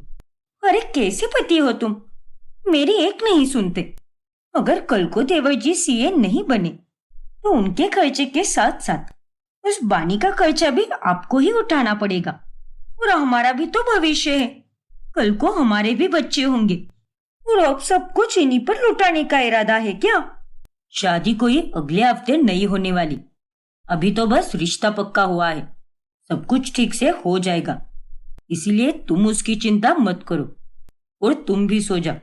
S1: अरे कैसे पति हो तुम, मेरी एक नहीं सुनते। अगर कल को देवर जी सीए नहीं बने तो उनके खर्चे के साथ साथ उस बानी का खर्चा भी आपको ही उठाना पड़ेगा, और हमारा भी तो भविष्य है। कल को हमारे भी बच्चे होंगे, और अब सब कुछ इन्हीं पर लुटाने का इरादा है क्या? शादी कोई अगले हफ्ते नहीं होने वाली, अभी तो बस रिश्ता पक्का हुआ है, सब कुछ ठीक से हो जाएगा। इसीलिए तुम उसकी चिंता मत करो, और तुम भी सो जाओ।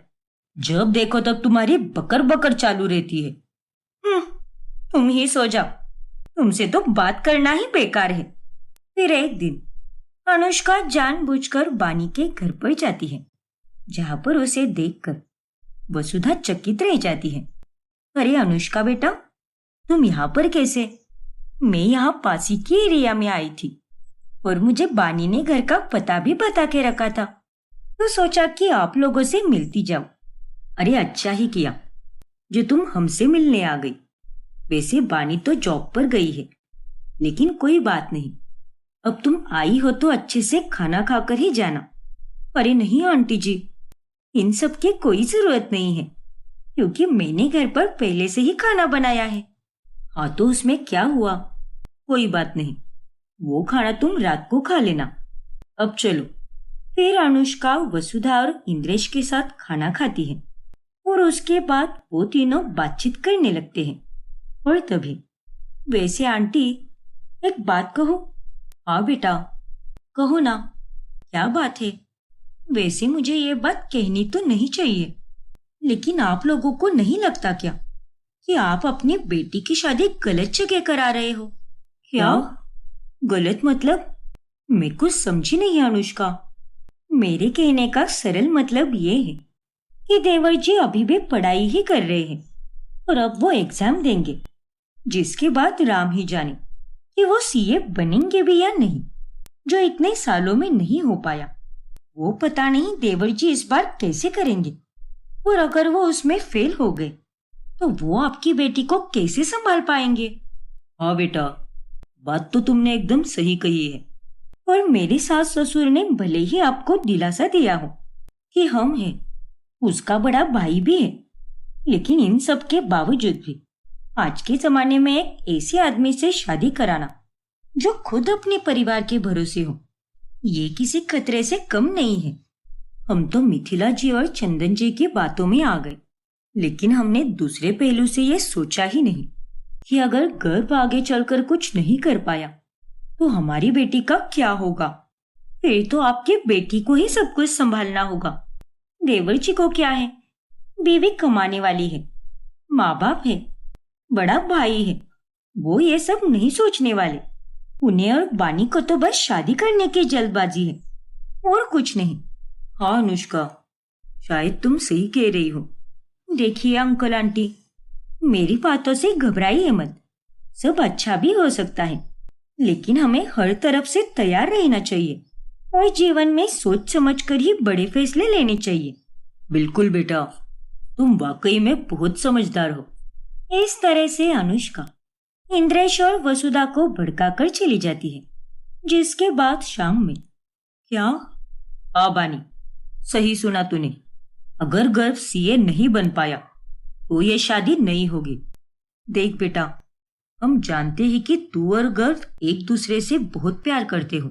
S1: जब देखो तब तुम्हारी बकर बकर चालू रहती है। तुम ही सो जाओ, तुमसे तो बात करना ही बेकार है। फिर एक दिन अनुष्का जानबूझकर बानी के घर पर जाती है, जहां पर उसे देखकर वसुधा चकित रह जाती है। अरे अनुष्का बेटा, तुम यहाँ पर कैसे? मैं यहाँ पासी की एरिया में आई थी, और मुझे बानी ने घर का पता भी बता के रखा था, तो सोचा कि आप लोगों से मिलती जाओ। अरे अच्छा ही किया जो तुम हमसे मिलने आ गई। वैसे बानी तो जॉब पर गई है, लेकिन कोई बात नहीं, अब तुम आई हो तो अच्छे से खाना खाकर ही जाना। अरे नहीं आंटी जी, इन सब की कोई जरूरत नहीं है, क्योंकि मैंने घर पर पहले से ही खाना बनाया है। हाँ तो उसमें क्या हुआ? कोई बात नहीं, वो खाना तुम रात को खा लेना। अब चलो। फिर अनुष्का वसुधा और इंद्रेश के साथ खाना खाती है और उसके बाद वो तीनों बातचीत करने लगते हैं। और तभी, वैसे आंटी, एक बात कहो। हाँ बेटा, कहो ना, क्या बात है? वैसे मुझे ये बात कहनी तो नहीं चाहिए, लेकिन आप लोगों को नहीं लगता क्या कि आप अपनी बेटी की शादी गलत जगह करा रहे हो? क्या गलत मतलब? मैं कुछ समझी नहीं अनुष्का। मेरे कहने का सरल मतलब ये है कि देवर जी अभी भी पढ़ाई ही कर रहे हैं और अब वो एग्जाम देंगे, जिसके बाद राम ही जाने कि वो सीए बनेंगे भी या नहीं, जो इतने सालों में नहीं हो पाया। वो पता नहीं देवर जी इस बार कैसे करेंगे, और अगर वो उसमें फेल हो गए तो वो आपकी बेटी को कैसे संभाल पाएंगे? हाँ बेटा, बात तो तुमने एकदम सही कही है। और मेरे सास ससुर ने भले ही आपको दिलासा दिया हो कि हम हैं, उसका बड़ा भाई भी है, लेकिन इन सब के बावजूद भी आज के जमाने में एक ऐसे आदमी से शादी कराना जो खुद अपने परिवार के भरोसे हो, ये किसी खतरे से कम नहीं है। हम तो मिथिला जी और चंदन जी की बातों में आ गए, लेकिन हमने दूसरे पहलू से ये सोचा ही नहीं कि अगर गर्भ आगे चलकर कुछ नहीं कर पाया तो हमारी बेटी का क्या होगा? फिर तो आपकी बेटी को ही सब कुछ संभालना होगा। देवर जी को क्या है, बीवी कमाने वाली है, माँ बाप है, बड़ा भाई है, वो ये सब नहीं सोचने वाले। उन्हें और बानी को तो बस शादी करने की जल्दबाजी है, और कुछ नहीं। हाँ अनुष्का, शायद तुम सही कह रही हो। देखिए अंकल आंटी, मेरी बातों से घबराइए मत। सब अच्छा भी हो सकता है, लेकिन हमें हर तरफ से तैयार रहना चाहिए और जीवन में सोच समझ कर ही बड़े फैसले लेने चाहिए। बिल्कुल बेटा, तुम वाकई में बहुत समझदार हो। इस तरह से अनुष्का इंद्रेश और वसुधा को भड़काकर चली जाती है, जिसके बाद शाम में क्या? हाँ बानी, सही सुना तूने। अगर गर्भ सीए नहीं बन पाया तो ये शादी नहीं होगी। देख बेटा, हम जानते हैं कि तू और गर्भ एक दूसरे से बहुत प्यार करते हो,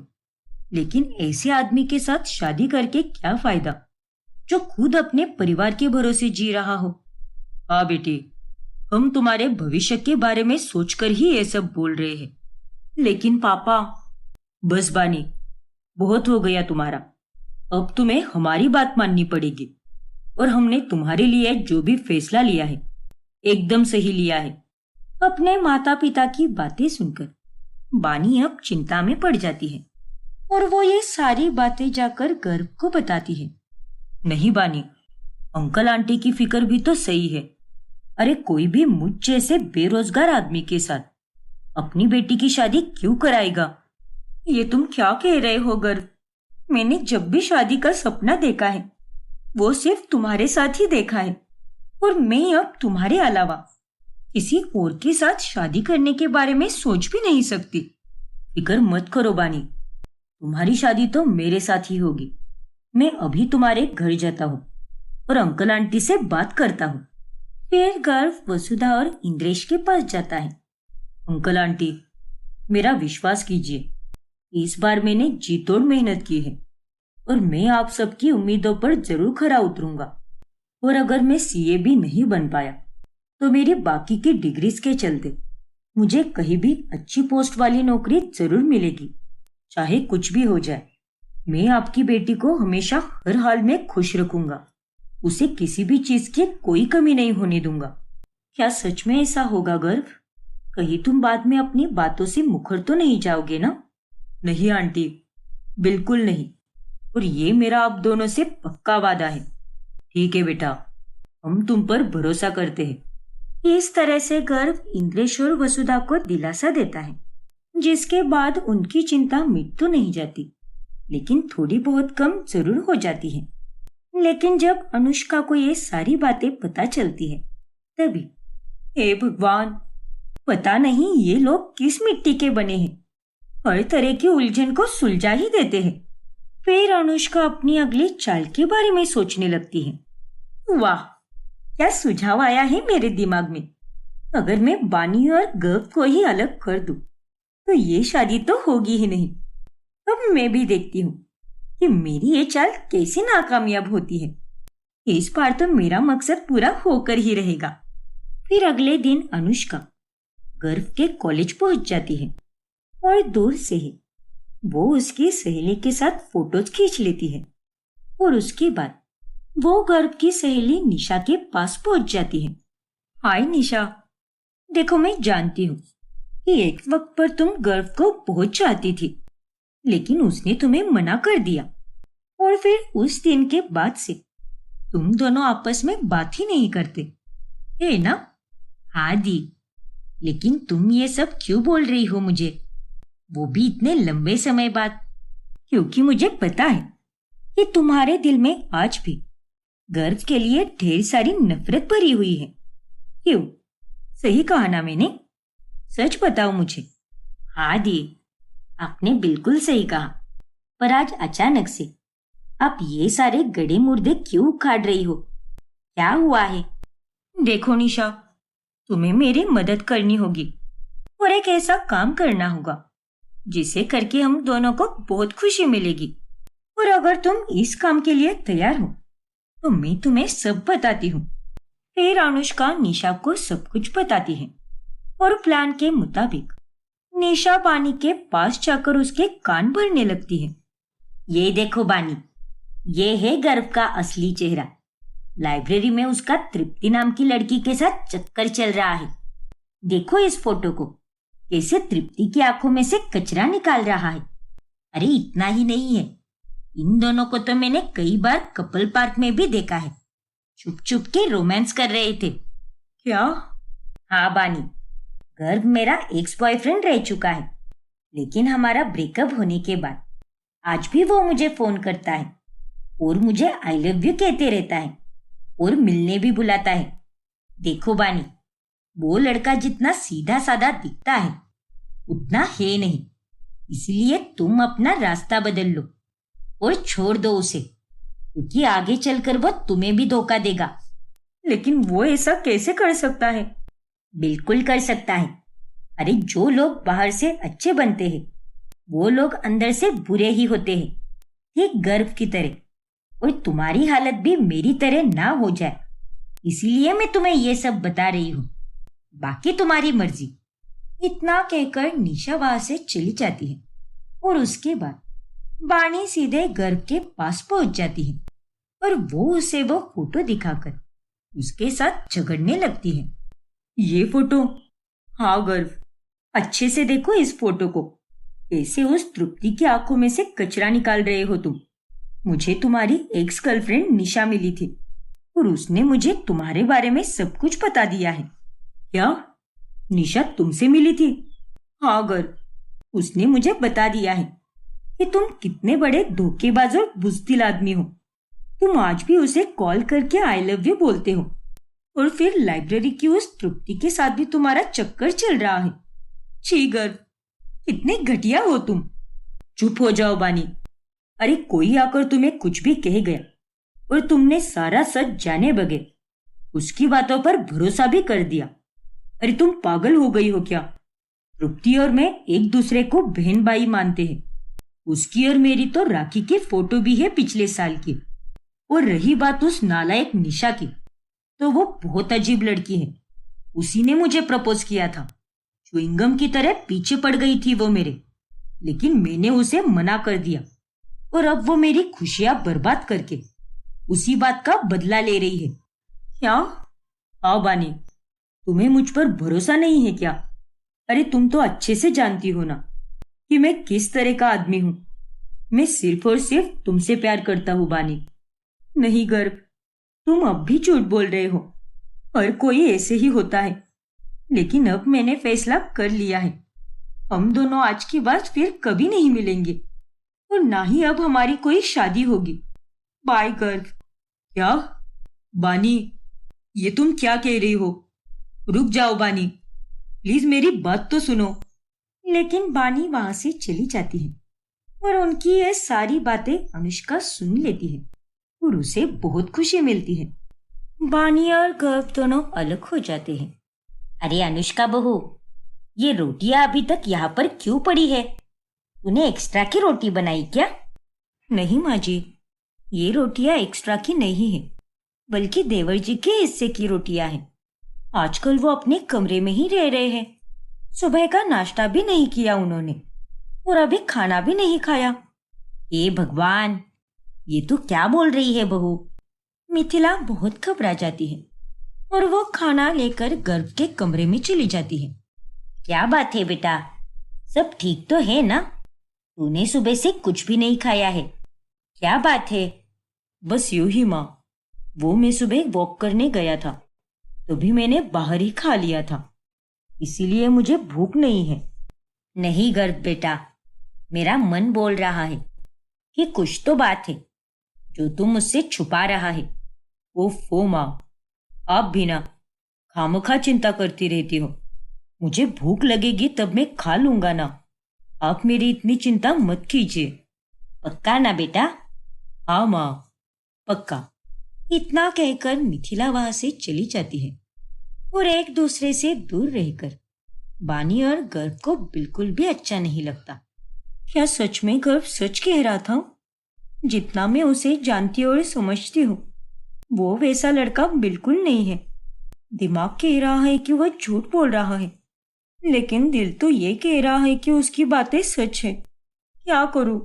S1: लेकिन ऐसे आदमी के साथ शादी करके क्या फायदा जो खुद अपने परिवार के भरोसे जी रहा हो। हाँ बेटी, हम तुम्हारे भविष्य के बारे में सोचकर ही ये सब बोल रहे हैं। लेकिन पापा। बस बानी, बहुत हो गया तुम्हारा। अब तुम्हें हमारी बात माननी पड़ेगी, और हमने तुम्हारे लिए जो भी फैसला लिया है एकदम सही लिया है। अपने माता पिता की बातें सुनकर बानी अब चिंता में पड़ जाती है और वो ये सारी बातें जाकर गर्भ को बताती है। नहीं बानी, अंकल आंटी की फिक्र भी तो सही है। अरे कोई भी मुझ जैसे बेरोजगार आदमी के साथ अपनी बेटी की शादी क्यों कराएगा? ये तुम क्या कह रहे हो गर्भ? मैंने जब भी शादी का सपना देखा है वो सिर्फ तुम्हारे साथ ही देखा है, और मैं अब तुम्हारे अलावा किसी और के साथ शादी करने के बारे में सोच भी नहीं सकती। फिक्र मत करो बानी, तुम्हारी शादी तो मेरे साथ ही होगी। मैं अभी तुम्हारे घर जाता हूँ और अंकल आंटी से बात करता हूँ। फिर गर्भ वसुधा और इंद्रेश के पास जाता है। अंकल आंटी, मेरा विश्वास कीजिए, इस बार मैंने जी तोड़ मेहनत की है और मैं आप सबकी उम्मीदों पर जरूर खरा उतरूंगा। और अगर मैं सीए भी नहीं बन पाया तो मेरी बाकी की डिग्रीज के चलते मुझे कहीं भी अच्छी पोस्ट वाली नौकरी जरूर मिलेगी। चाहे कुछ भी हो जाए, मैं आपकी बेटी को हमेशा हर हाल में खुश रखूंगा। उसे किसी भी चीज की कोई कमी नहीं होने दूंगा। क्या सच में ऐसा होगा गर्भ? कहीं तुम बाद में अपनी बातों से मुखर तो नहीं जाओगे ना? नहीं आंटी, बिल्कुल नहीं, और ये मेरा आप दोनों से पक्का वादा है। ठीक है बेटा, हम तुम पर भरोसा करते हैं। इस तरह से गर्भ इंद्रेश और वसुधा को दिलासा देता है, जिसके बाद उनकी चिंता मिट तो नहीं जाती, लेकिन थोड़ी बहुत कम जरूर हो जाती है। लेकिन जब अनुष्का को ये सारी बातें पता चलती है, तभी हे भगवान, पता नहीं ये लोग किस मिट्टी के बने हैं, हर तरह की उलझन को सुलझा ही देते हैं। फिर अनुष्का अपनी अगली चाल के बारे में सोचने लगती है। वाह, क्या सुझाव आया है मेरे दिमाग में। अगर मैं बानी और गर्व को ही अलग कर दूं, तो ये शादी तो होगी ही नहीं। अब मैं भी देखती हूँ कि मेरी ये चाल कैसे नाकामयाब होती है। इस बार तो मेरा मकसद पूरा होकर ही रहेगा। फिर अगले दिन अनुष्का गर्व के कॉलेज पहुंच जाती है और दूर से ही वो उसकी सहेली के साथ फोटोज खींच लेती है। और उसके बाद वो गर्व की सहेली निशा के पास पहुंच जाती है। हाय निशा, देखो मैं जानती हूँ कि एक वक्त पर तुम गर्व को बहुत चाहती थी, लेकिन उसने तुम्हें मना कर दिया और फिर उस दिन के बाद से तुम दोनों आपस में बात ही नहीं करते, है ना? हाँ दी, लेकिन तुम ये सब क्यों बोल रही हो मुझे, वो भी इतने लंबे समय बाद? क्योंकि मुझे पता है कि तुम्हारे दिल में आज भी गर्व के लिए ढेर सारी नफरत भरी हुई है। क्यों, सही कहा ना मैंने? सच बताओ मुझे। हाँ दी, आपने बिल्कुल सही कहा, पर आज अचानक से आप ये सारे गड़े मुर्दे क्यों उखाड़ रही हो? क्या हुआ है? देखो निशा, तुम्हें मेरी मदद करनी होगी और एक ऐसा काम करना होगा जिसे करके हम दोनों को बहुत खुशी मिलेगी। और अगर तुम इस काम के लिए तैयार हो तो मैं तुम्हें सब बताती हूँ। फिर अनुष्का निशा को सब कुछ बताती है और प्लान के मुताबिक निशा बानी के पास जाकर उसके कान भरने लगती है। ये देखो बानी, ये है गर्व का असली चेहरा। लाइब्रेरी में उसका तृप्ति नाम की लड़की के साथ चक्कर चल रहा है। देखो इस फोटो को, कैसे तृप्ति की आंखों में से कचरा निकाल रहा है। अरे इतना ही नहीं है, इन दोनों को तो मैंने कई बार कपल पार्क में भी देखा है, छुप छुप के रोमांस कर रहे थे। क्या? हाँ बानी, गर्व मेरा एक्स बॉयफ्रेंड रह चुका है, लेकिन हमारा ब्रेकअप होने के बाद आज भी वो मुझे फोन करता है और मुझे आई लव यू कहते रहता है और मिलने भी बुलाता है। देखो बानी, वो लड़का जितना सीधा साधा दिखता है उतना है नहीं, इसलिए तुम अपना रास्ता बदल लो और छोड़ दो उसे, क्योंकि आगे चलकर वो तुम्हें भी धोखा देगा। लेकिन वो ऐसा कैसे कर सकता है? बिल्कुल कर सकता है। अरे जो लोग बाहर से अच्छे बनते हैं वो लोग अंदर से बुरे ही होते हैं, ठीक गर्व की तरह। और तुम्हारी हालत भी मेरी तरह ना हो जाए, इसीलिए मैं तुम्हें ये सब बता रही हूँ। बाकी तुम्हारी मर्जी। इतना कहकर निशा वहां से चली जाती है और उसके बाद बानी सीधे गर्व के पास पहुंच जाती है और वो उसे वो फोटो दिखाकर उसके साथ झगड़ने लगती है। ये फोटो? हाँ गर्व, अच्छे से देखो इस फोटो को, कैसे उस तृप्ति की आंखों में से कचरा निकाल रहे हो तुम। मुझे तुम्हारी एक्स गर्लफ्रेंड निशा मिली थी और उसने मुझे तुम्हारे बारे में सब कुछ बता दिया है। क्या निशा तुमसे मिली थी? हाँ गर्व, उसने मुझे बता दिया है कि तुम कितने बड़े धोखेबाज और बुज़दिल आदमी हो। तुम आज भी उसे कॉल करके आई लव यू बोलते हो और फिर लाइब्रेरी की उस तृप्ति के साथ भी तुम्हारा चक्कर चल रहा है। छी गर्व, कितने घटिया हो तुम। चुप हो जाओ बानी। अरे कोई आकर तुम्हें कुछ भी कह गया और तुमने सारा सच जाने बगैर उसकी बातों पर भरोसा भी कर दिया। अरे तुम पागल हो गई हो क्या? तृप्ति और मैं एक दूसरे को बहन भाई मानते हैं। उसकी और मेरी तो राखी की फोटो भी है पिछले साल की। और रही बात उस नालायक निशा की, तो वो बहुत अजीब लड़की है। उसी ने मुझे प्रपोज किया था। च्युइंगम की तरह पीछे पड़ गई थी वो मेरे, लेकिन मैंने उसे मना कर दिया और अब वो मेरी खुशियां बर्बाद करके उसी बात का बदला ले रही है। क्या? हाँ बानी, तुम्हें मुझ पर भरोसा नहीं है क्या? अरे तुम तो अच्छे से जानती हो ना कि मैं किस तरह का आदमी हूं। मैं सिर्फ और सिर्फ तुमसे प्यार करता हूं बानी। नहीं गर्व, तुम अब भी झूठ बोल रहे हो। हर कोई ऐसे ही होता है, लेकिन अब मैंने फैसला कर लिया है। हम दोनों आज के बाद फिर कभी नहीं मिलेंगे और ना ही अब हमारी कोई शादी होगी। बाय गर्व। क्या बानी, ये तुम क्या कह रही हो? रुक जाओ बानी, प्लीज मेरी बात तो सुनो। लेकिन बानी वहां से चली जाती है और उनकी ये सारी बातें अनुष्का सुन लेती है और उसे बहुत खुशी मिलती है। बानी और गर्व दोनों अलग हो जाते हैं। अरे अनुष्का बहू, ये रोटियां अभी तक यहाँ पर क्यों पड़ी है? तूने एक्स्ट्रा की रोटी बनाई क्या? नहीं माँ जी, ये रोटियां एक्स्ट्रा की नहीं है, बल्कि देवर जी के हिस्से की रोटियां हैं। आजकल वो अपने कमरे में ही रह रहे हैं। सुबह का नाश्ता भी नहीं किया उन्होंने और अभी खाना भी नहीं खाया। हे भगवान, ये तो क्या बोल रही है बहू? मिथिला बहुत घबरा जाती है और वो खाना लेकर गर्भ के कमरे में चली जाती है। क्या बात है बेटा, सब ठीक तो है ना? तूने सुबह से कुछ भी नहीं खाया है, क्या बात है? बस यूं ही माँ, वो मैं सुबह वॉक करने गया था, तभी मैंने बाहर ही खा लिया था, इसीलिए मुझे भूख नहीं है। नहीं गर्भ बेटा, मेरा मन बोल रहा है कि कुछ तो बात है जो तुम मुझसे छुपा रहा है। ओफो माँ, आप भी ना खामखा चिंता करती रहती हो। मुझे भूख लगेगी तब मैं खा लूंगा ना, आप मेरी इतनी चिंता मत कीजिए। पक्का ना बेटा? हाँ माँ, पक्का। इतना कहकर मिथिला वहां से चली जाती है और एक दूसरे से दूर रहकर बानी और गर्भ को बिल्कुल भी अच्छा नहीं लगता। क्या सच में गर्भ सच कह रहा था? जितना मैं उसे जानती और समझती हूँ, वो वैसा लड़का बिल्कुल नहीं है। दिमाग कह रहा है कि वह झूठ बोल रहा है, लेकिन दिल तो ये कह रहा है कि उसकी बातें सच है। क्या करूं?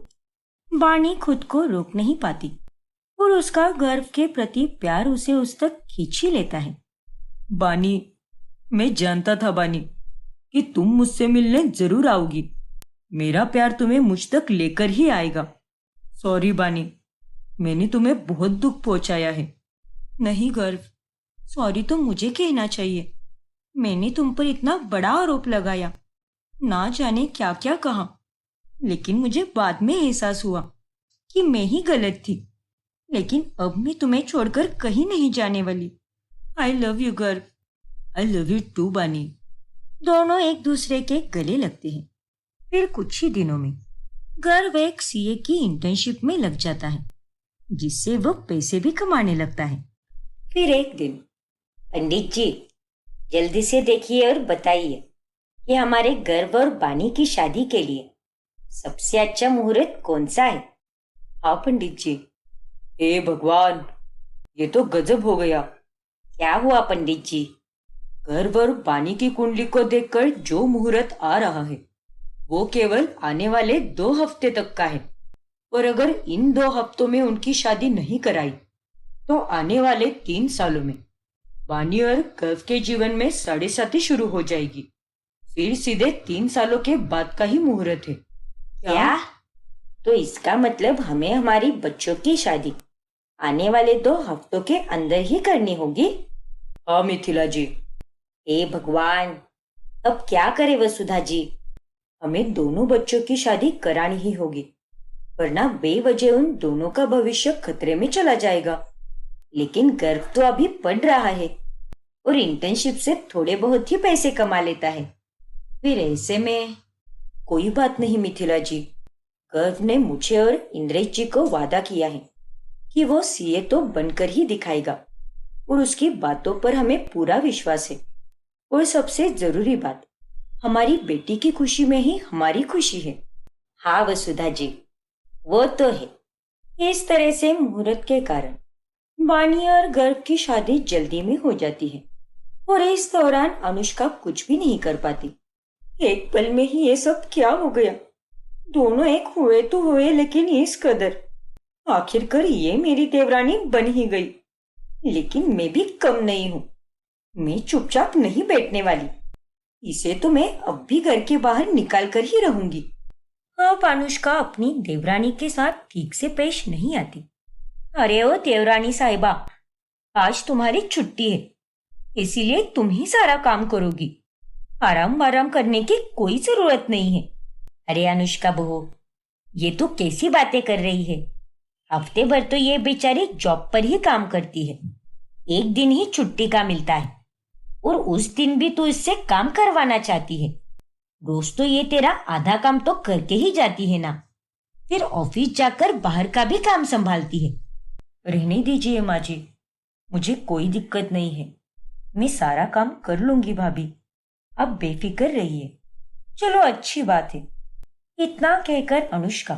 S1: बानी खुद को रोक नहीं पाती और उसका गर्व के प्रति प्यार उसे उस तक खींच ही लेता है। बानी, मैं जानता था बानी कि तुम मुझसे मिलने जरूर आओगी। मेरा प्यार तुम्हें मुझ तक लेकर ही आएगा। सॉरी बानी, मैंने तुम्हें बहुत दुख पहुंचाया है। नहीं गर्व, सॉरी तो मुझे कहना चाहिए। मैंने तुम पर इतना बड़ा आरोप लगाया, ना जाने क्या क्या कहा, लेकिन मुझे बाद में एहसास हुआ कि मैं ही गलत थी। लेकिन अब मैं तुम्हें छोड़कर कहीं नहीं जाने वाली। आई लव यू गर्व। आई लव यू टू बानी। दोनों एक दूसरे के गले लगते हैं। फिर कुछ ही दिनों में गर्व एक सीए की इंटर्नशिप में लग जाता है, जिससे वो पैसे भी कमाने लगता है। फिर एक दिन, पंडित जी, जल्दी से देखिए और बताइए कि हमारे गर्व और बानी की शादी के लिए सबसे अच्छा मुहूर्त कौन सा है? हाँ पंडित जी। हे भगवान, ये तो गजब हो गया। क्या हुआ पंडित जी? गर्व और बानी की कुंडली को देखकर जो मुहूर्त आ रहा है, वो केवल आने वाले 2 हफ्ते तक का है। और अगर इन 2 हफ्तों में उनकी शादी नहीं कराई, तो आने वाले 3 सालों में बानी और गर्व के जीवन में साढ़े साथी शुरू हो जाएगी। फिर सीधे 3 सालों के बाद का ही मुहूर्त है। क्या? तो इसका मतलब हमें हमारी बच्चों की शादी आने वाले 2 हफ्तों के अंदर ही करनी होगी? हाँ मिथिला जी। हे भगवान, अब क्या करे वसुधा जी? हमें दोनों बच्चों की शादी करानी ही होगी, वरना बेवजह उन दोनों का भविष्य खतरे में चला जाएगा। लेकिन गर्व तो अभी पढ़ रहा है और इंटर्नशिप से थोड़े बहुत ही पैसे कमा लेता है। फिर ऐसे में कोई बात नहीं मिथिला जी, गर्व ने मुझे और इंद्रेश जी को वादा किया है कि वो सीए तो बनकर ही दिखाएगा और उसकी बातों पर हमें पूरा विश्वास है। और सबसे जरूरी बात, हमारी बेटी की खुशी में ही हमारी खुशी है। हाँ वसुधा जी, वो तो है। इस तरह से मुहूर्त के कारण बानी और गर्व की शादी जल्दी में हो जाती है और इस दौरान अनुष्का कुछ भी नहीं कर पाती। एक पल में ही ये सब क्या हो गया? दोनों एक हुए तो हुए, लेकिन इस कदर। आखिरकार ये मेरी देवरानी बन ही गई। लेकिन मैं भी कम नहीं हूं। मैं चुपचाप नहीं बैठने वाली। इसे तो मैं अब भी घर के बाहर निकाल कर ही रहूंगी। अब अनुष्का अपनी देवरानी के साथ ठीक से पेश नहीं आती। अरे ओ देवरानी साहिबा, आज तुम्हारी छुट्टी है, इसीलिए तुम ही सारा काम करोगी। आराम करने की कोई जरूरत नहीं है। अरे अनुष्का बहू, ये तो कैसी बातें कर रही है? हफ्ते भर तो ये बेचारी जॉब पर ही काम करती है, एक दिन ही छुट्टी का मिलता है और उस दिन भी तू इससे काम करवाना चाहती है। रोज तो ये तेरा आधा काम तो करके ही जाती है ना, फिर ऑफिस जाकर बाहर का भी काम संभालती है। रहने दीजिए माँ जी, मुझे कोई दिक्कत नहीं है, मैं सारा काम कर लूंगी भाभी। अब बेफिक्र रहिए। चलो अच्छी बात है। इतना कहकर अनुष्का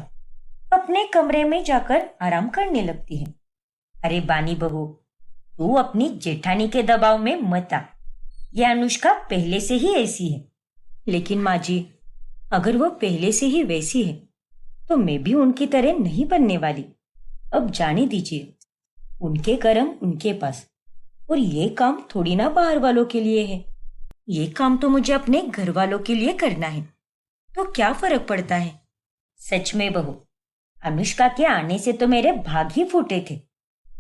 S1: अपने कमरे में जाकर आराम करने लगती है। अरे बानी बहू, तू अपनी जेठानी के दबाव में मत आ। यह अनुष्का पहले से ही ऐसी है। लेकिन माँ जी, अगर वो पहले से ही वैसी है तो मैं भी उनकी तरह नहीं बनने वाली। अब जाने दीजिए, उनके कर्म उनके पास, और ये काम थोड़ी ना बाहर वालों के लिए है। ये काम तो मुझे अपने घर वालों के लिए करना है, तो क्या फर्क पड़ता है। सच में बहू, अनुष्का के आने से तो मेरे भाग ही फूटे थे,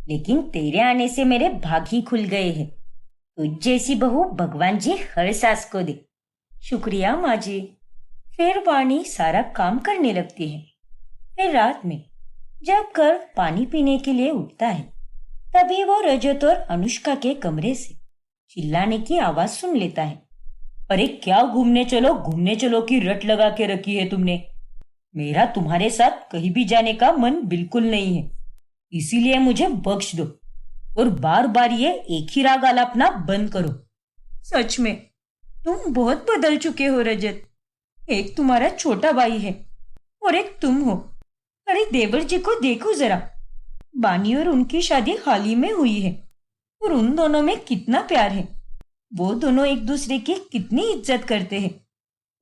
S1: लेकिन तेरे आने से मेरे भाग ही खुल गए हैं। तुझ जैसी बहू भगवान जी हर सास को दे। शुक्रिया माँ जी। फिर वाणी सारा काम करने लगती है। फिर रात में जब गर्व पानी पीने के लिए उठता है, तभी वो रजत और अनुष्का के कमरे से चिल्लाने की आवाज सुन लेता है। अरे क्या घूमने चलो की रट लगा के रखी है तुमने। मेरा तुम्हारे साथ कहीं भी जाने का मन बिल्कुल नहीं है, इसीलिए मुझे बख्श दो और बार बार ये एक ही राग आलापना बंद करो। सच में तुम बहुत बदल चुके हो रजत। एक तुम्हारा छोटा भाई है और एक तुम हो। अरे देवर जी को देखो जरा, बानी और उनकी शादी हाल ही में हुई है और उन दोनों में कितना प्यार है। वो दोनों एक दूसरे की कितनी इज्जत करते हैं,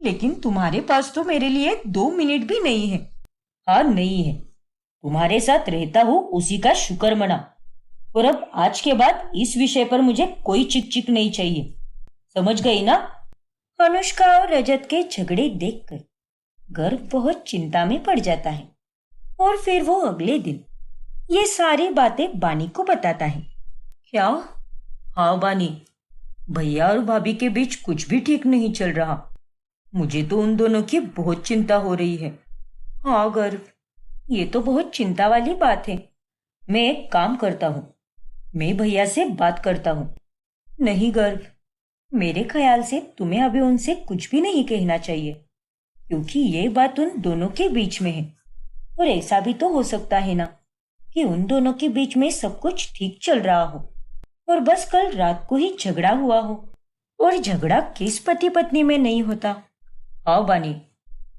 S1: लेकिन तुम्हारे पास तो मेरे लिए 2 मिनट भी नहीं है। हाँ नहीं है, तुम्हारे साथ रहता हूँ उसी का शुक्र मना। और अब आज के बाद इस विषय पर मुझे कोई चिक चिक नहीं चाहिए, समझ गई ना। अनुष्का और रजत के झगड़े देखकर गर्व बहुत चिंता में पड़ जाता है और फिर वो अगले दिन ये सारी बातें बानी को बताता है। क्या? हाँ बानी, भैया और भाभी के बीच कुछ भी ठीक नहीं चल रहा। मुझे तो उन दोनों की बहुत चिंता हो रही है। हाँ गर्व, ये तो बहुत चिंता वाली बात है। मैं एक काम करता हूँ, मैं भैया से बात करता हूँ। नहीं गर्व, मेरे ख्याल से तुम्हें अभी उनसे कुछ भी नहीं कहना चाहिए, क्योंकि ये बात उन दोनों के बीच में है। और ऐसा भी तो हो सकता है ना कि उन दोनों के बीच में सब कुछ ठीक चल रहा हो और बस कल रात को ही झगड़ा हुआ हो। और झगड़ा किस पति पत्नी में नहीं होता। हाँ बानी,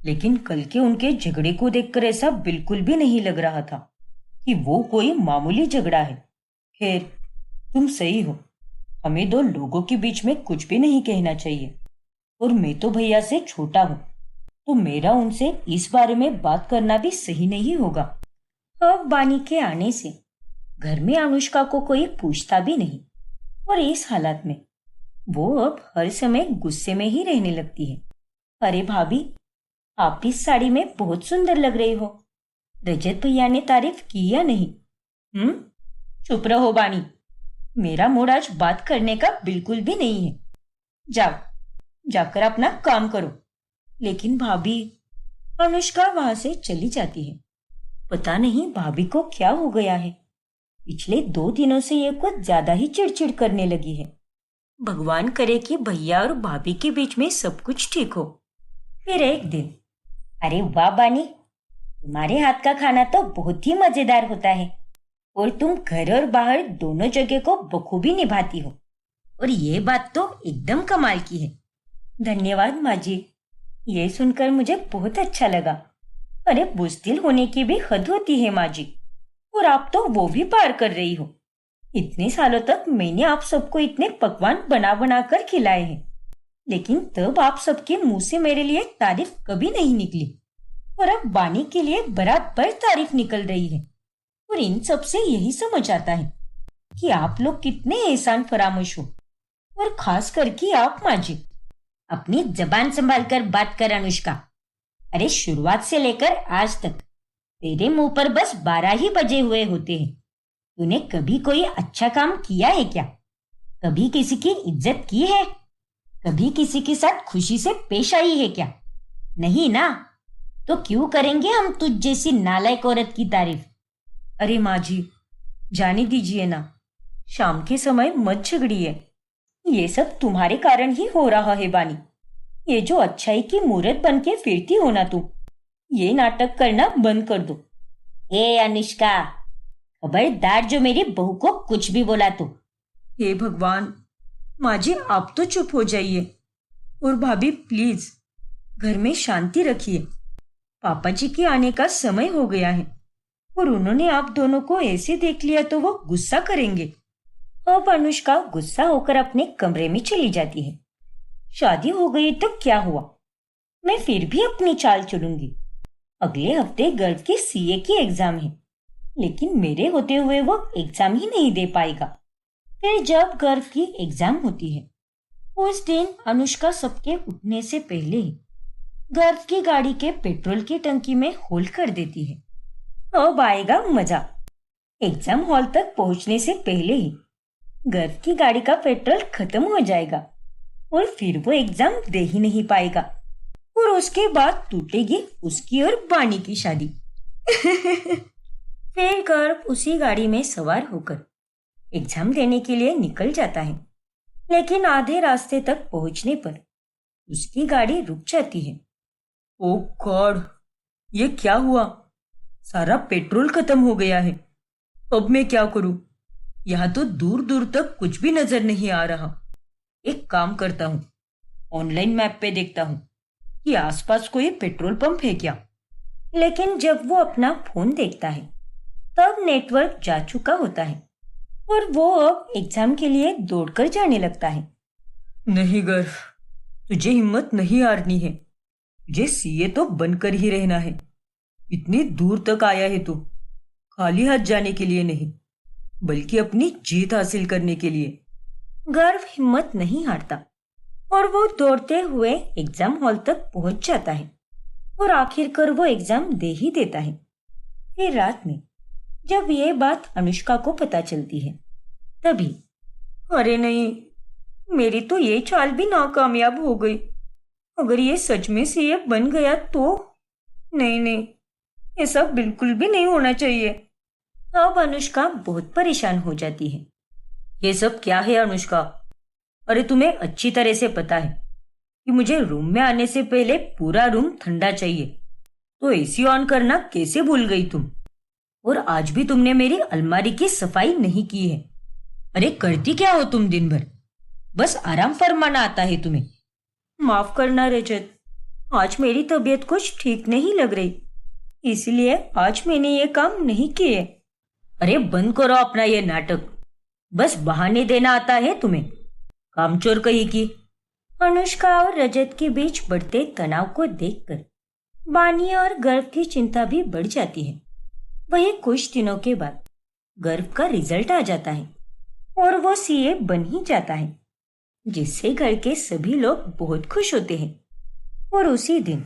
S1: लेकिन कल के उनके झगड़े को देखकर ऐसा बिल्कुल भी नहीं लग रहा था कि वो कोई मामूली झगड़ा है। खैर, तुम सही हो, हमें दो लोगों के बीच में कुछ भी नहीं कहना चाहिए। और मैं तो भैया से छोटा हूँ, तो मेरा उनसे इस बारे में बात करना भी सही नहीं होगा। अब बानी के आने से घर में अनुष्का को कोई पूछता भी नहीं और इस हालत में वो अब हर समय गुस्से में ही रहने लगती है। अरे भाभी, आप इस साड़ी में बहुत सुंदर लग रही हो। रजत भैया ने तारीफ की या नहीं? चुप रहो बानी, मेरा मूड आज बात करने का बिल्कुल भी नहीं है। जाओ, जाकर अपना काम करो। लेकिन भाभी, अनुष्का वहां से चली जाती है। पता नहीं भाभी को क्या हो गया है। पिछले 2 दिनों से ये कुछ ज्यादा ही चिड़चिड़ करने लगी है। भगवान करे कि भैया और भाभी के बीच में सब कुछ ठीक हो। फिर एक दिन, अरे वाह बानी, तुम्हारे हाथ का खाना तो बहुत ही मजेदार होता है और तुम घर और बाहर दोनों जगह को बखूबी निभाती हो। और ये बात तो एकदम कमाल की है। धन्यवाद माँ जी, ये सुनकर मुझे बहुत अच्छा लगा। अरे बुज़दिल होने की भी हद होती है माँ जी, और आप तो वो भी पार कर रही हो। इतने सालों तक मैंने आप सबको इतने पकवान बना बना कर खिलाए हैं, लेकिन तब आप सबके मुंह से मेरे लिए तारीफ कभी नहीं निकली, और अब बानी के लिए बराबर तारीफ निकल रही है। और इन सब से यही समझ आता है कि आप लोग कितने एहसान फरामोश हो, और खास करके आप माँ जी। अपनी जबान संभाल कर बात कर अनुष्का। अरे शुरुआत से लेकर आज तक तेरे मुंह पर बस 12 ही बजे हुए होते हैं। तूने कभी कोई अच्छा काम किया है क्या? कभी किसी की इज्जत की है? कभी किसी के साथ खुशी से पेश आई है क्या? नहीं ना, तो क्यों करेंगे हम तुझ जैसी नालायक औरत की तारीफ। अरे माँ जी, जाने दीजिए ना, शाम के समय मत झगड़िए। ये सब तुम्हारे कारण ही हो रहा है बानी। ये जो अच्छाई की मूरत बन के फिरती हो ना तुम, ये नाटक करना बंद कर दो। ए अनुष्का, खबरदार जो मेरी बहू को कुछ भी बोला तो। हे भगवान, माँ जी आप तो चुप हो जाइए। और भाभी प्लीज घर में शांति रखिए। पापा जी के आने का समय हो गया है और उन्होंने आप दोनों को ऐसे देख लिया तो वो गुस्सा करेंगे। अब अनुष्का गुस्सा होकर अपने कमरे में चली जाती है। शादी हो गई तो क्या हुआ, मैं फिर भी अपनी चाल चलूंगी। अगले हफ्ते गर्व की सीए की एग्जाम है, लेकिन मेरे होते हुए वो एग्जाम ही नहीं दे पाएगा। फिर जब गर्व की एग्जाम होती है उस दिन अनुष्का सबके उठने से पहले ही गर्व की गाड़ी के पेट्रोल की टंकी में होल कर देती है। अब आएगा मजा। एग्जाम हॉल तक पहुंचने से पहले ही गर्व की गाड़ी का पेट्रोल खत्म हो जाएगा और फिर वो एग्जाम दे ही नहीं पाएगा और उसके बाद टूटेगी उसकी और बानी की शादी। फिर गर्व उसी गाड़ी में सवार होकर एग्जाम देने के लिए निकल जाता है, लेकिन आधे रास्ते तक पहुंचने पर उसकी गाड़ी रुक जाती है। ओ गॉड, ये क्या हुआ? सारा पेट्रोल खत्म हो गया है। अब मैं क्या करूं? यहाँ तो दूर दूर तक कुछ भी नजर नहीं आ रहा। एक काम करता हूँ, ऑनलाइन मैप पे देखता हूँ कि आसपास कोई पेट्रोल पंप है क्या। लेकिन जब वो अपना फोन देखता है तब नेटवर्क जा चुका होता है और वो अब एग्जाम के लिए दौड़कर जाने लगता है। नहीं गर्व, तुझे हिम्मत नहीं हारनी है। तुझे सीए तो बनकर ही रहना है। इतनी दूर तक आया है तू, खाली हाथ जाने के लिए नहीं, बल्कि अपनी जीत हासिल करने के लिए। गर्व हिम्मत नहीं हारता और वो दौड़ते हुए एग्जाम हॉल तक पहुंच जाता है और आखिरकार वो एग्जाम दे ही देता है। फिर रात में जब ये बात अनुष्का को पता चलती है तभी, अरे नहीं, मेरी तो ये चाल भी नाकामयाब हो गई। अगर ये सच में सीए बन गया तो नहीं नहीं, ये सब बिल्कुल भी नहीं होना चाहिए। अब अनुष्का बहुत परेशान हो जाती है। ये सब क्या है अनुष्का? अरे तुम्हें अच्छी तरह से पता है कि मुझे रूम में आने से पहले पूरा रूम ठंडा चाहिए, तो एसी ऑन करना कैसे भूल गई तुम? और आज भी तुमने मेरी अलमारी की सफाई नहीं की है। अरे करती क्या हो तुम दिन भर? बस आराम फरमाना आता है तुम्हें। माफ करना रजत, आज मेरी तबीयत कुछ ठीक नहीं लग रही, इसलिए आज मैंने ये काम नहीं किए। अरे बंद करो अपना ये नाटक, बस बहाने देना आता है तुम्हें, कामचोर कहीं की। अनुष्का और रजत के बीच बढ़ते तनाव को देखकर बानी और गर्व की चिंता भी बढ़ जाती है। वही कुछ दिनों के बाद गर्व का रिजल्ट आ जाता है और वो सीए बन ही जाता है, जिससे घर के सभी लोग बहुत खुश होते हैं। और उसी दिन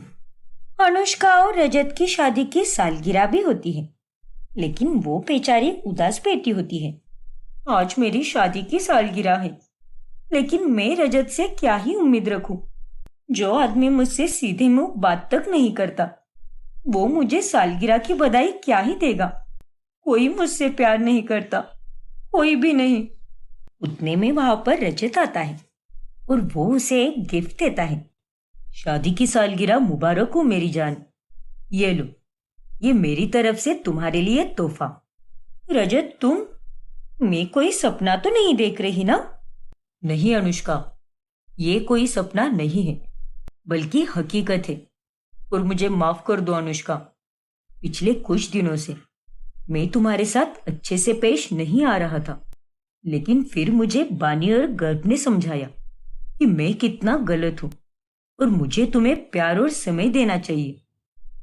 S1: अनुष्का और रजत की शादी की सालगिरह भी होती है, लेकिन वो बेचारी उदास बैठी होती है। आज मेरी शादी की सालगिरह है, लेकिन मैं रजत से क्या ही उम्मीद रखूं? जो आदमी मुझसे सीधे मुंह बात तक नहीं करता, वो मुझे सालगिरह की बधाई क्या ही देगा? कोई मुझसे प्यार नहीं करता, कोई भी नहीं। उतने में वहां पर रजत आता है और वो उसे एक गिफ्ट देता है। शादी की सालगिरह मुबारक हो मेरी जान, ये लो, ये मेरी तरफ से तुम्हारे लिए तोहफा। रजत तुम, मैं कोई सपना तो नहीं देख रही ना? नहीं अनुष्का, ये कोई सपना नहीं है, बल्कि हकीकत है। और मुझे माफ कर दो अनुष्का, पिछले कुछ दिनों से मैं तुम्हारे साथ अच्छे से पेश नहीं आ रहा था, लेकिन फिर मुझे बानी और गर्व ने समझाया कि मैं कितना गलत हूं और मुझे तुम्हें प्यार और समय देना चाहिए।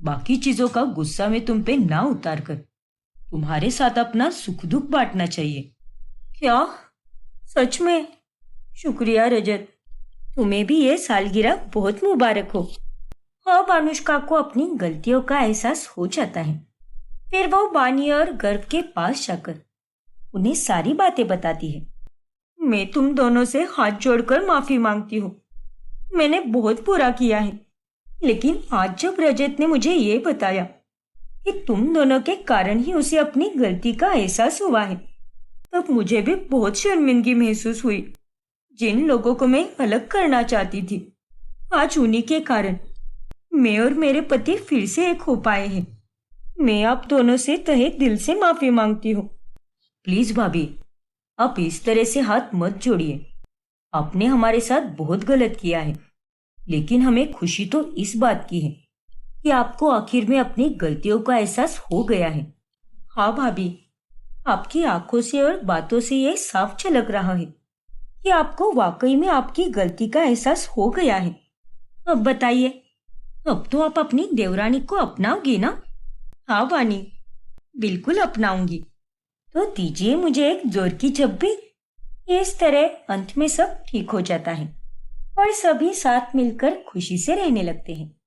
S1: बाकी चीजों का गुस्सा में तुम पे ना उतार कर तुम्हारे साथ अपना सुख दुख बांटना चाहिए। क्या? सच में? शुक्रिया रजत, तुम्हें भी ये सालगिरह बहुत मुबारक हो। अब अनुष्का को अपनी गलतियों का एहसास हो जाता है। फिर वो बानी और गर्व के पास जाकर उन्हें सारी बातें बताती है। मैं तुम दोनों से हाथ जोड़कर माफी मांगती हूँ, मैंने बहुत बुरा किया है, लेकिन आज जब रजत ने मुझे ये बताया कि तुम दोनों के कारण ही उसे अपनी गलती का एहसास हुआ है, तब मुझे भी बहुत शर्मिंदगी महसूस हुई। जिन लोगों को मैं अलग करना चाहती थी, आज उन्हीं के कारण मैं और मेरे पति फिर से एक हो पाए हैं। मैं आप दोनों से तहे दिल से माफी मांगती हूँ। प्लीज भाभी, आप इस तरह से हाथ मत जोड़िए। आपने हमारे साथ बहुत गलत किया है लेकिन हमें खुशी तो इस बात की है कि आपको आखिर में अपनी गलतियों का एहसास हो गया है। हाँ भाभी, आपकी आंखों से और बातों से ये साफ झलक रहा है कि आपको वाकई में आपकी गलती का एहसास हो गया है। अब बताइए, अब तो आप अपनी देवरानी को अपनाओगी ना? हाँ वानी, बिल्कुल अपनाऊंगी। तो दीजिए मुझे एक जोर की झप्पी। इस तरह अंत में सब ठीक हो जाता है और सभी साथ मिलकर खुशी से रहने लगते हैं।